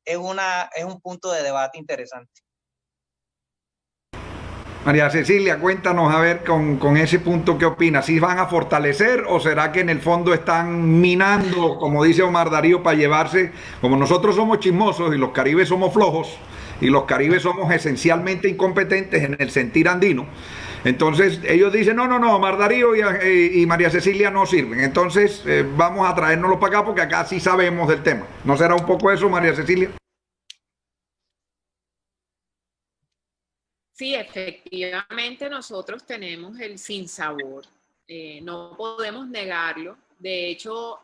Es un punto de debate interesante. María Cecilia, cuéntanos a ver con ese punto, ¿qué opinas? ¿Sí van a fortalecer o será que en el fondo están minando, como dice Omar Darío, para llevarse, como nosotros somos chismosos y los caribes somos flojos y los caribes somos esencialmente incompetentes en el sentir andino? Entonces ellos dicen, no, Omar Darío y María Cecilia no sirven, entonces vamos a traérnoslos para acá porque acá sí sabemos del tema. ¿No será un poco eso, María Cecilia? Sí, efectivamente nosotros tenemos el sinsabor, no podemos negarlo. De hecho,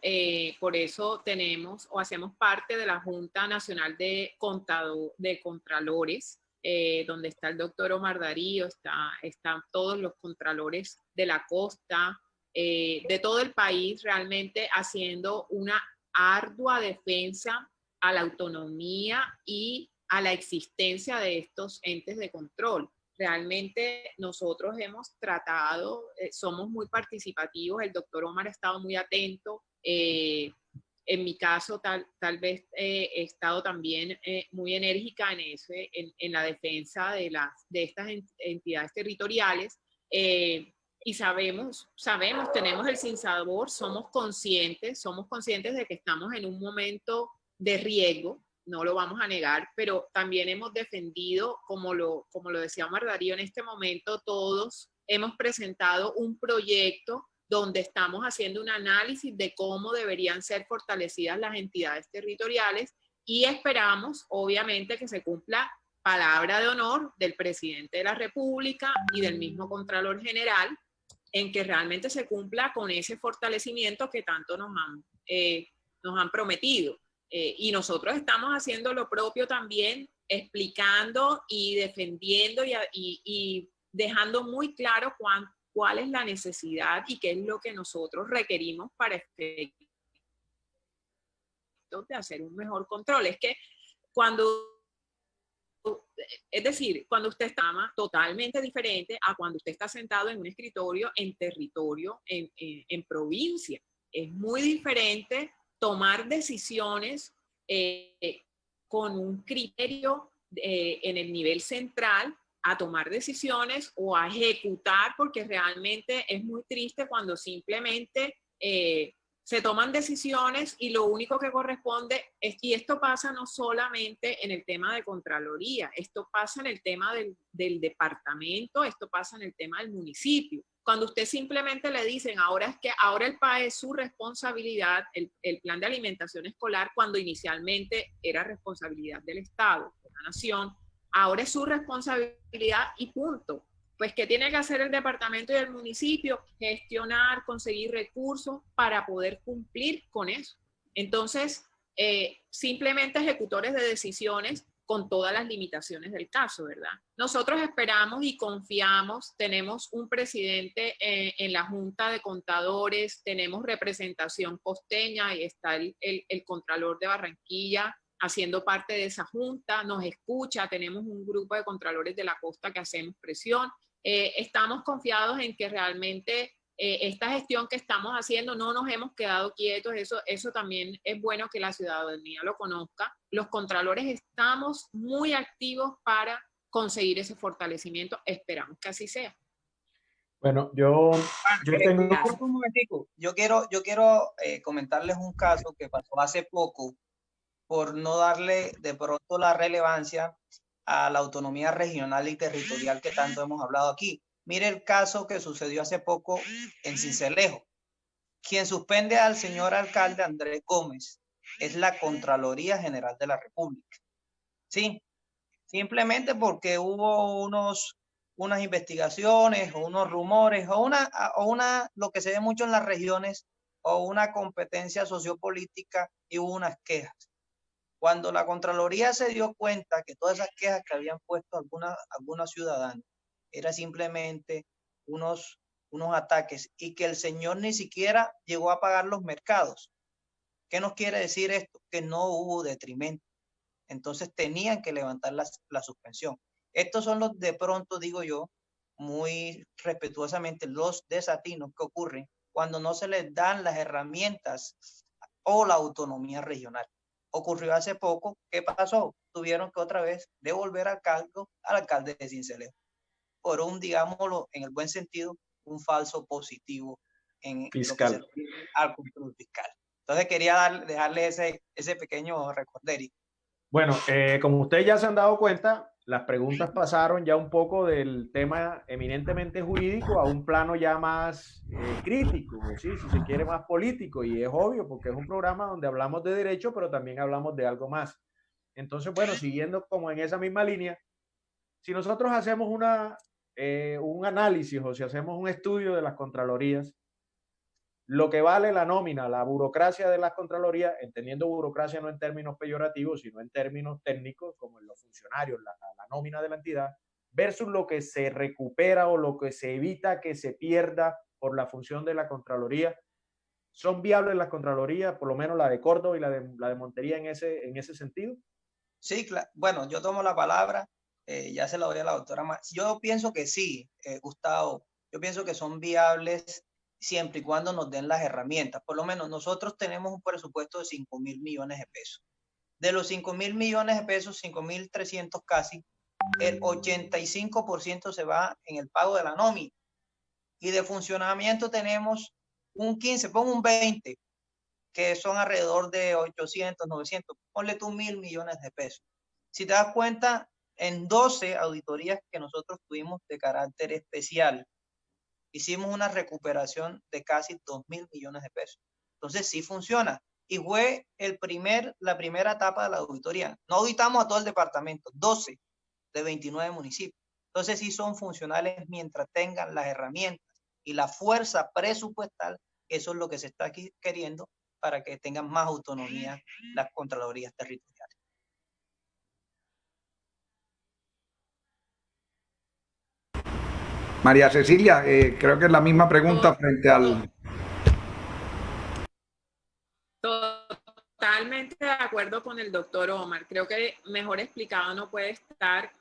por eso tenemos o hacemos parte de la Junta Nacional de Contralores, donde está el doctor Omar Darío, están todos los contralores de la costa, de todo el país, realmente haciendo una ardua defensa a la autonomía y a la existencia de estos entes de control. Realmente nosotros hemos tratado, somos muy participativos, el doctor Omar ha estado muy atento, en mi caso tal vez he estado también muy enérgica en la defensa de estas entidades territoriales, y sabemos, tenemos el sinsabor, somos conscientes de que estamos en un momento de riesgo, no lo vamos a negar, pero también hemos defendido, como lo decía Omar Darío, en este momento todos hemos presentado un proyecto donde estamos haciendo un análisis de cómo deberían ser fortalecidas las entidades territoriales y esperamos, obviamente, que se cumpla palabra de honor del presidente de la República y del mismo Contralor General, en que realmente se cumpla con ese fortalecimiento que tanto nos han prometido. Y nosotros estamos haciendo lo propio también, explicando y defendiendo y dejando muy claro cuál es la necesidad y qué es lo que nosotros requerimos para efectos de hacer un mejor control. Es que cuando usted está totalmente diferente a cuando usted está sentado en un escritorio en territorio, en provincia. Es muy diferente tomar decisiones con un criterio en el nivel central a tomar decisiones o a ejecutar, porque realmente es muy triste cuando simplemente se toman decisiones y lo único que corresponde es, y esto pasa no solamente en el tema de Contraloría, esto pasa en el tema del departamento, esto pasa en el tema del municipio. Cuando usted simplemente le dicen, ahora el PAE es su responsabilidad, el plan de alimentación escolar, cuando inicialmente era responsabilidad del Estado, de la Nación, ahora es su responsabilidad y punto. Pues, ¿qué tiene que hacer el departamento y el municipio? Gestionar, conseguir recursos para poder cumplir con eso. Entonces, simplemente ejecutores de decisiones con todas las limitaciones del caso, ¿verdad? Nosotros esperamos y confiamos, tenemos un presidente en la Junta de Contadores, tenemos representación costeña y está el Contralor de Barranquilla haciendo parte de esa junta, nos escucha, tenemos un grupo de contralores de la costa que hacemos presión. Estamos confiados en que realmente esta gestión que estamos haciendo no nos hemos quedado quietos, eso también es bueno que la ciudadanía lo conozca. Los contralores estamos muy activos para conseguir ese fortalecimiento, esperamos que así sea. Bueno, yo tengo... Un momentico. Yo quiero comentarles un caso que pasó hace poco por no darle de pronto la relevancia a la autonomía regional y territorial que tanto hemos hablado aquí. Mire el caso que sucedió hace poco en Sincelejo. Quien suspende al señor alcalde Andrés Gómez es la Contraloría General de la República. Sí, simplemente porque hubo unas investigaciones o unos rumores o lo que se ve mucho en las regiones, o una competencia sociopolítica y hubo unas quejas. Cuando la Contraloría se dio cuenta que todas esas quejas que habían puesto algunos ciudadanos era simplemente unos ataques y que el señor ni siquiera llegó a pagar los mercados. ¿Qué nos quiere decir esto? Que no hubo detrimento. Entonces tenían que levantar la suspensión. Estos son los, de pronto digo yo, muy respetuosamente, los desatinos que ocurren cuando no se les dan las herramientas o la autonomía regional. Ocurrió hace poco, ¿qué pasó? Tuvieron que otra vez devolver al cargo al alcalde de Sincelejo por un, digámoslo en el buen sentido, un falso positivo en fiscal. Lo que se refiere al control fiscal. Entonces quería dejarle ese pequeño recorderio. Bueno, como ustedes ya se han dado cuenta, las preguntas pasaron ya un poco del tema eminentemente jurídico a un plano ya más crítico, ¿sí? Si se quiere más político, y es obvio porque es un programa donde hablamos de derecho, pero también hablamos de algo más. Entonces, bueno, siguiendo como en esa misma línea, si nosotros hacemos un análisis o si hacemos un estudio de las contralorías, lo que vale la nómina, la burocracia de las contralorías, entendiendo burocracia no en términos peyorativos, sino en términos técnicos, como en los funcionarios, la nómina de la entidad, versus lo que se recupera o lo que se evita que se pierda por la función de la Contraloría. ¿Son viables las Contralorías, por lo menos la de Córdoba y la de Montería en ese sentido? Sí, claro. Bueno, yo tomo la palabra, ya se la doy a la doctora. Yo pienso que sí, Gustavo, yo pienso que son viables siempre y cuando nos den las herramientas. Por lo menos nosotros tenemos un presupuesto de 5.000 millones de pesos. De los 5.000 millones de pesos, 5.300 casi, el 85% se va en el pago de la nómina. Y de funcionamiento tenemos un 15, pongo un 20, que son alrededor de 800, 900, ponle tú 1.000 millones de pesos. Si te das cuenta, en 12 auditorías que nosotros tuvimos de carácter especial, hicimos una recuperación de casi 2.000 millones de pesos. Entonces sí funciona. Y fue la primera etapa de la auditoría. No auditamos a todo el departamento, 12 de 29 municipios. Entonces sí son funcionales mientras tengan las herramientas y la fuerza presupuestal. Eso es lo que se está aquí queriendo para que tengan más autonomía las contralorías territoriales. María Cecilia, creo que es la misma pregunta frente al... Totalmente de acuerdo con el doctor Omar. Creo que mejor explicado no puede estar.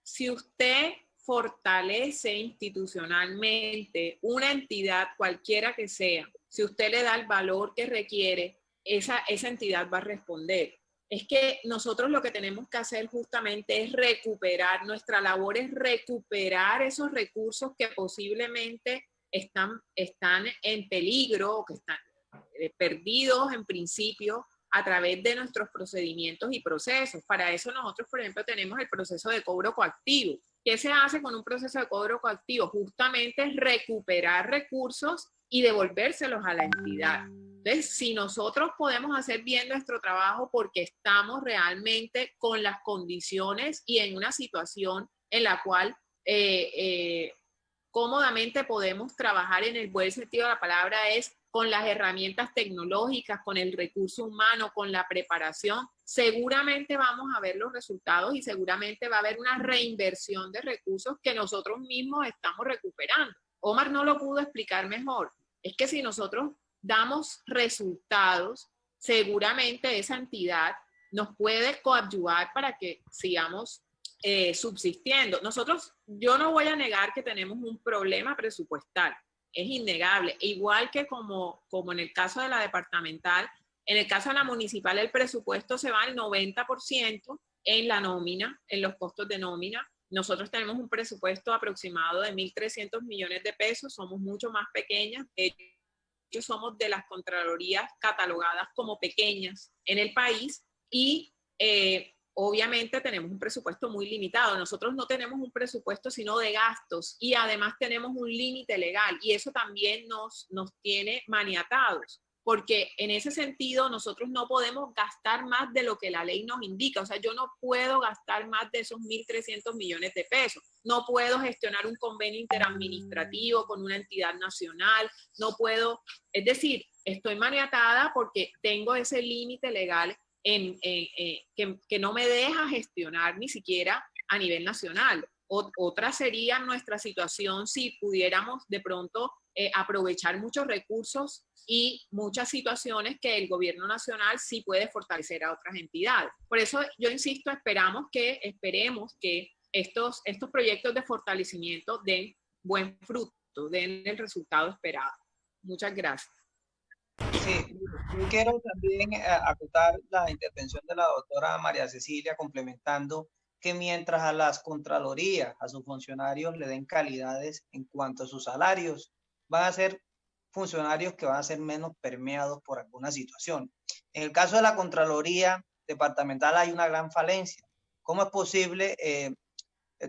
Si usted fortalece institucionalmente una entidad, cualquiera que sea, si usted le da el valor que requiere, esa entidad va a responder. Es que nosotros lo que tenemos que hacer justamente es recuperar, nuestra labor es recuperar esos recursos que posiblemente están en peligro o que están perdidos en principio a través de nuestros procedimientos y procesos. Para eso nosotros, por ejemplo, tenemos el proceso de cobro coactivo. ¿Qué se hace con un proceso de cobro coactivo? Justamente es recuperar recursos y devolvérselos a la entidad. Entonces, si nosotros podemos hacer bien nuestro trabajo porque estamos realmente con las condiciones y en una situación en la cual cómodamente podemos trabajar en el buen sentido de la palabra, es con las herramientas tecnológicas, con el recurso humano, con la preparación, seguramente vamos a ver los resultados y seguramente va a haber una reinversión de recursos que nosotros mismos estamos recuperando. Omar no lo pudo explicar mejor. Es que si nosotros damos resultados, seguramente esa entidad nos puede coadyuvar para que sigamos subsistiendo. Yo no voy a negar que tenemos un problema presupuestal, es innegable, igual que como en el caso de la departamental, en el caso de la municipal el presupuesto se va al 90% en la nómina, en los costos de nómina. Nosotros tenemos un presupuesto aproximado de 1.300 millones de pesos, somos mucho más pequeñas, de hecho somos de las contralorías catalogadas como pequeñas en el país y obviamente tenemos un presupuesto muy limitado. Nosotros no tenemos un presupuesto sino de gastos y además tenemos un límite legal y eso también nos tiene maniatados, porque en ese sentido nosotros no podemos gastar más de lo que la ley nos indica. O sea, yo no puedo gastar más de esos 1.300 millones de pesos. No puedo gestionar un convenio interadministrativo con una entidad nacional. No puedo, es decir, estoy maniatada porque tengo ese límite legal que no me deja gestionar ni siquiera a nivel nacional. Otra sería nuestra situación si pudiéramos de pronto aprovechar muchos recursos y muchas situaciones que el gobierno nacional sí puede fortalecer a otras entidades. Por eso yo insisto, esperemos que estos proyectos de fortalecimiento den buen fruto, den el resultado esperado. Muchas gracias. Sí, yo quiero también acotar la intervención de la doctora María Cecilia, complementando que mientras a las contralorías, a sus funcionarios le den calidades en cuanto a sus salarios, van a ser funcionarios que van a ser menos permeados por alguna situación. En el caso de la Contraloría Departamental hay una gran falencia. ¿Cómo es posible, el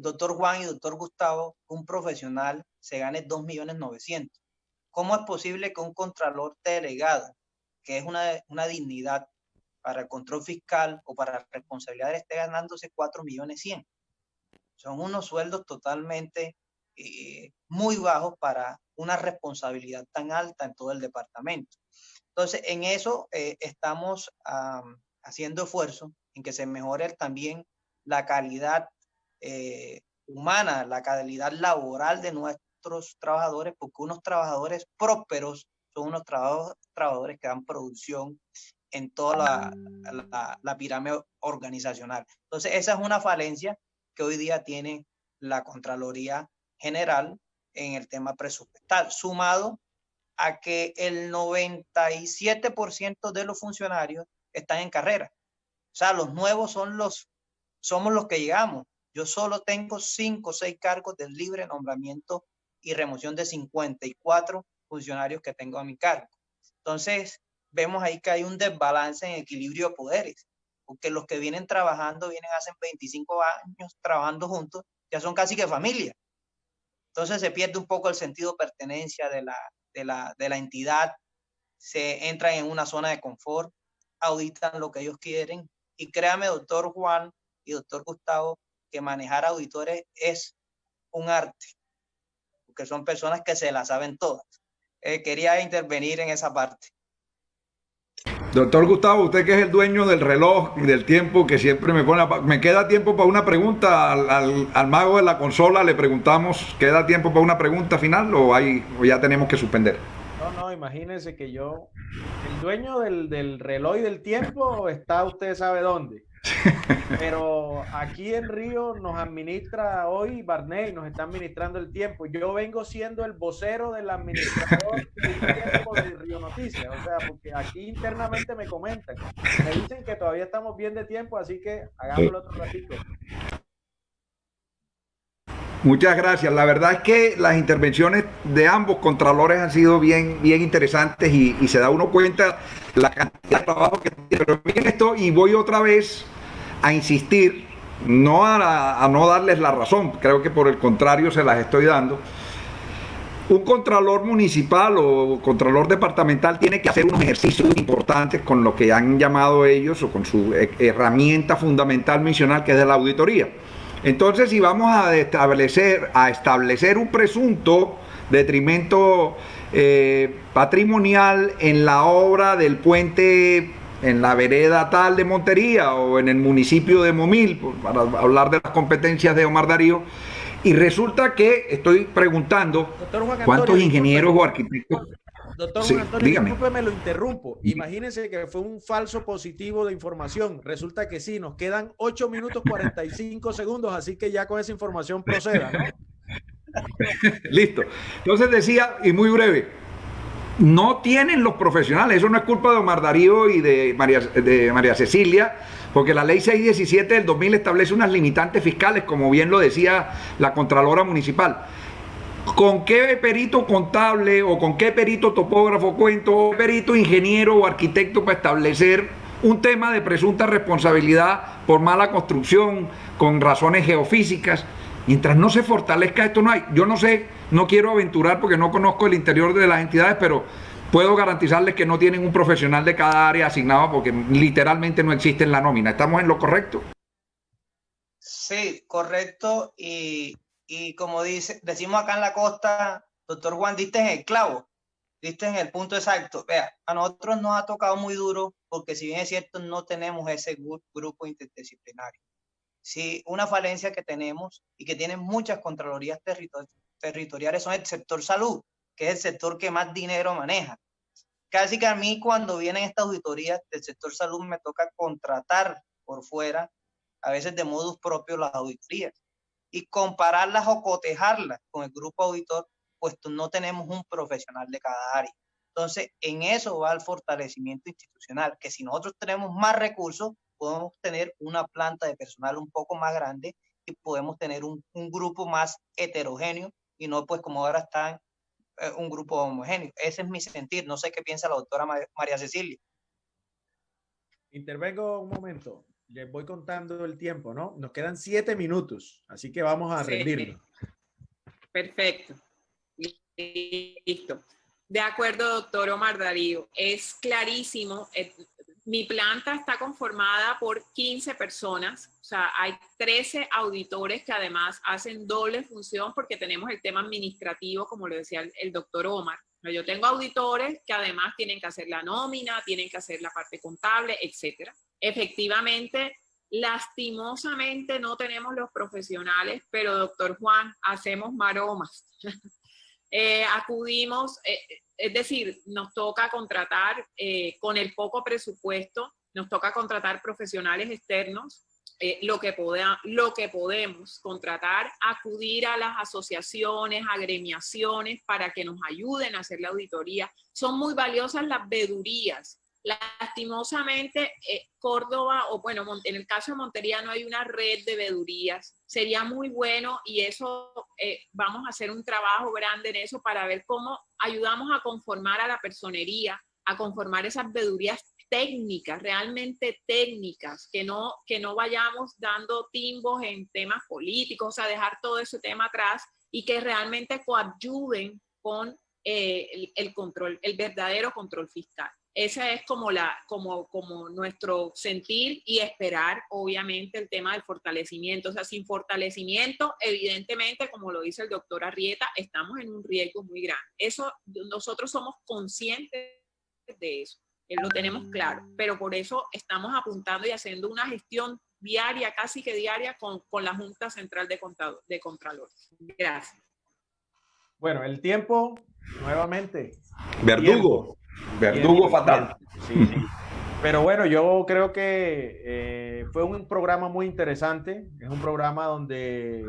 doctor Juan y el doctor Gustavo, un profesional se gane 2.900.000? ¿Cómo es posible que un contralor delegado, que es una dignidad para el control fiscal o para responsabilidad, esté ganándose 4.100.000? Son unos sueldos totalmente muy bajos para una responsabilidad tan alta en todo el departamento. Entonces, en eso estamos haciendo esfuerzo en que se mejore también la calidad humana, la calidad laboral de nuestros trabajadores, porque unos trabajadores prósperos son unos trabajadores que dan producción en toda la pirámide organizacional. Entonces, esa es una falencia que hoy día tiene la Contraloría General en el tema presupuestal, sumado a que el 97% de los funcionarios están en carrera. O sea, los nuevos somos los que llegamos. Yo solo tengo 5 o 6 cargos de libre nombramiento y remoción de 54 funcionarios que tengo a mi cargo. Entonces, vemos ahí que hay un desbalance en equilibrio de poderes, porque los que vienen trabajando, vienen hace 25 años trabajando juntos, ya son casi que familia. Entonces se pierde un poco el sentido de pertenencia de la entidad, se entran en una zona de confort, auditan lo que ellos quieren, y créame, doctor Juan y doctor Gustavo, que manejar auditores es un arte, porque son personas que se la saben todas. Quería intervenir en esa parte. Doctor Gustavo, usted que es el dueño del reloj y del tiempo que siempre me pone, ¿me queda tiempo para una pregunta al mago de la consola? Le preguntamos, ¿queda tiempo para una pregunta final o ya tenemos que suspender? No, imagínense que yo, el dueño del reloj y del tiempo está usted sabe dónde. Pero aquí en Río nos administra hoy Barney, nos está administrando el tiempo. Yo vengo siendo el vocero del administrador del tiempo de Río Noticias. O sea, porque aquí internamente me comentan, me dicen que todavía estamos bien de tiempo, así que hagámoslo otro ratito. Muchas gracias. La verdad es que las intervenciones de ambos contralores han sido bien interesantes y se da uno cuenta la cantidad de trabajo que tiene. Pero miren esto, y voy otra vez a insistir, no a no darles la razón, creo que por el contrario se las estoy dando. Un contralor municipal o contralor departamental tiene que hacer unos ejercicios importantes con lo que han llamado ellos o con su herramienta fundamental misional, que es de la auditoría. Entonces, si vamos a establecer un presunto detrimento patrimonial en la obra del puente en la vereda tal de Montería o en el municipio de Momil, para hablar de las competencias de Omar Darío, y resulta que estoy preguntando cuántos ingenieros o arquitectos. Doctor Juan Antonio, discúlpeme, lo interrumpo. Imagínense que fue un falso positivo de información. Resulta que sí, nos quedan 8 minutos 45 segundos, así que ya con esa información proceda, ¿no? Listo. Entonces decía, y muy breve, no tienen los profesionales, eso no es culpa de Omar Darío y de María Cecilia, porque la ley 617 del 2000 establece unas limitantes fiscales, como bien lo decía la Contralora Municipal. ¿Con qué perito contable o con qué perito topógrafo cuento, o perito ingeniero o arquitecto para establecer un tema de presunta responsabilidad por mala construcción con razones geofísicas? Mientras no se fortalezca esto no hay. Yo no sé, no quiero aventurar porque no conozco el interior de las entidades, pero puedo garantizarles que no tienen un profesional de cada área asignado porque literalmente no existe en la nómina. ¿Estamos en lo correcto? Sí, correcto. Y como decimos acá en la costa, doctor Juan, diste en el clavo. Diste en el punto exacto. Vea, a nosotros nos ha tocado muy duro porque si bien es cierto no tenemos ese grupo interdisciplinario. Sí, una falencia que tenemos y que tienen muchas contralorías territoriales son el sector salud, que es el sector que más dinero maneja. Casi que a mí cuando vienen estas auditorías del sector salud me toca contratar por fuera, a veces de modus propio, las auditorías y compararlas o cotejarlas con el grupo auditor, puesto no tenemos un profesional de cada área. Entonces, en eso va el fortalecimiento institucional, que si nosotros tenemos más recursos, podemos tener una planta de personal un poco más grande y podemos tener un grupo más heterogéneo y no pues como ahora están un grupo homogéneo. Ese es mi sentir. No sé qué piensa la doctora María Cecilia. Intervengo un momento. Les voy contando el tiempo, ¿no? Nos quedan 7 minutos, así que vamos a rendirnos. Perfecto. Listo. De acuerdo, doctor Omar Darío. Es clarísimo. Mi planta está conformada por 15 personas, o sea, hay 13 auditores que además hacen doble función porque tenemos el tema administrativo, como lo decía el doctor Omar. Yo tengo auditores que además tienen que hacer la nómina, tienen que hacer la parte contable, etcétera. Efectivamente, lastimosamente no tenemos los profesionales, pero doctor Juan, hacemos maromas. Acudimos, es decir, nos toca contratar con el poco presupuesto, nos toca contratar profesionales externos, lo que podemos contratar, acudir a las asociaciones, agremiaciones para que nos ayuden a hacer la auditoría. Son muy valiosas las vedurías. Lastimosamente, Córdoba, o bueno, en el caso de Montería no hay una red de vedurías. Sería muy bueno y eso, vamos a hacer un trabajo grande en eso para ver cómo ayudamos a conformar a la personería, a conformar esas vedurías técnicas, realmente técnicas, que no vayamos dando timbos en temas políticos, o sea, dejar todo ese tema atrás y que realmente coadyuven con el control, el verdadero control fiscal. Ese es como nuestro sentir y esperar, obviamente, el tema del fortalecimiento. O sea, sin fortalecimiento, evidentemente, como lo dice el doctor Arrieta, estamos en un riesgo muy grande. Eso, nosotros somos conscientes de eso, lo tenemos claro, pero por eso estamos apuntando y haciendo una gestión diaria, casi que diaria, con la Junta Central de Contralores. Gracias. Bueno, el tiempo, nuevamente. Verdugo. Verdugo fatal. Sí, sí. Pero bueno, yo creo que fue un programa muy interesante. Es un programa donde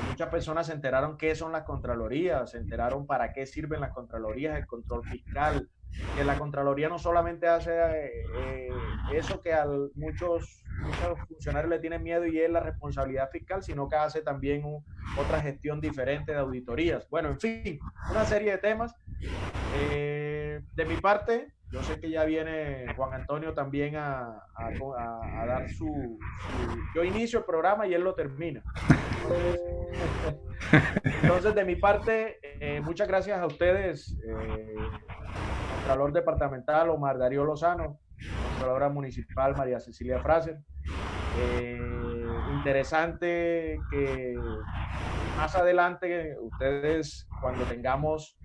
muchas personas se enteraron qué son las contralorías, se enteraron para qué sirven las contralorías, el control fiscal, que la Contraloría no solamente hace eso que a muchos funcionarios le tienen miedo y es la responsabilidad fiscal, sino que hace también otra gestión diferente de auditorías. Bueno, en fin, una serie de temas. De mi parte, yo sé que ya viene Juan Antonio también a dar su... Yo inicio el programa y él lo termina. Entonces, de mi parte, muchas gracias a ustedes, Contralor Departamental Omar Darío Lozano, Contralora Municipal María Cecilia Fraser. Interesante que más adelante ustedes, cuando tengamos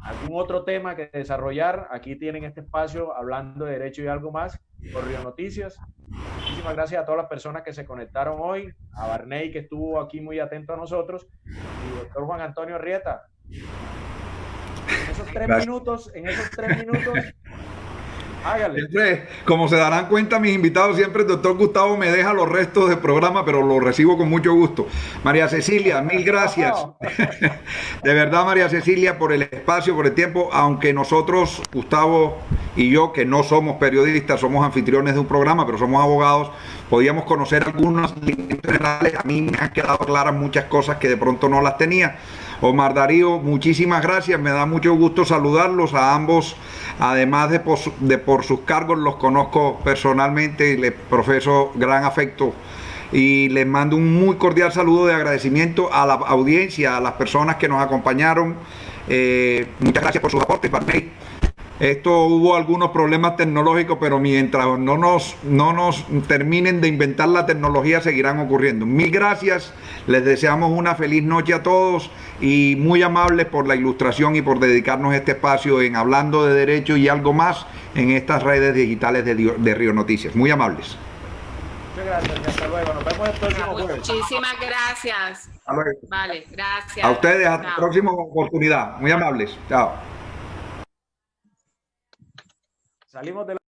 algún otro tema que desarrollar, aquí tienen este espacio hablando de derecho y algo más por Río Noticias. Muchísimas gracias a todas las personas que se conectaron hoy, a Barney que estuvo aquí muy atento a nosotros y doctor Juan Antonio Arrieta. En esos 3 minutos, hágale. Siempre, como se darán cuenta mis invitados, siempre el doctor Gustavo me deja los restos del programa, pero lo recibo con mucho gusto. María Cecilia, mil gracias. De verdad, María Cecilia, por el espacio, por el tiempo, aunque nosotros, Gustavo y yo, que no somos periodistas, somos anfitriones de un programa, pero somos abogados, podíamos conocer algunos líneas generales. A mí me han quedado claras muchas cosas que de pronto no las tenía. Omar Darío, muchísimas gracias, me da mucho gusto saludarlos a ambos, además de por sus cargos, los conozco personalmente y les profeso gran afecto y les mando un muy cordial saludo de agradecimiento a la audiencia, a las personas que nos acompañaron. Muchas gracias por sus aportes, Barney. Esto hubo algunos problemas tecnológicos, pero mientras no nos terminen de inventar la tecnología, seguirán ocurriendo. Mil gracias, les deseamos una feliz noche a todos y muy amables por la ilustración y por dedicarnos este espacio en Hablando de Derecho y algo más en estas redes digitales de Río Noticias. Muy amables. Muchas gracias y hasta luego. Nos vemos el próximo jueves. Muchísimas gracias. Hasta luego. Vale, gracias. A ustedes, hasta la Chao. próxima oportunidad. Muy amables. Chao. Salimos de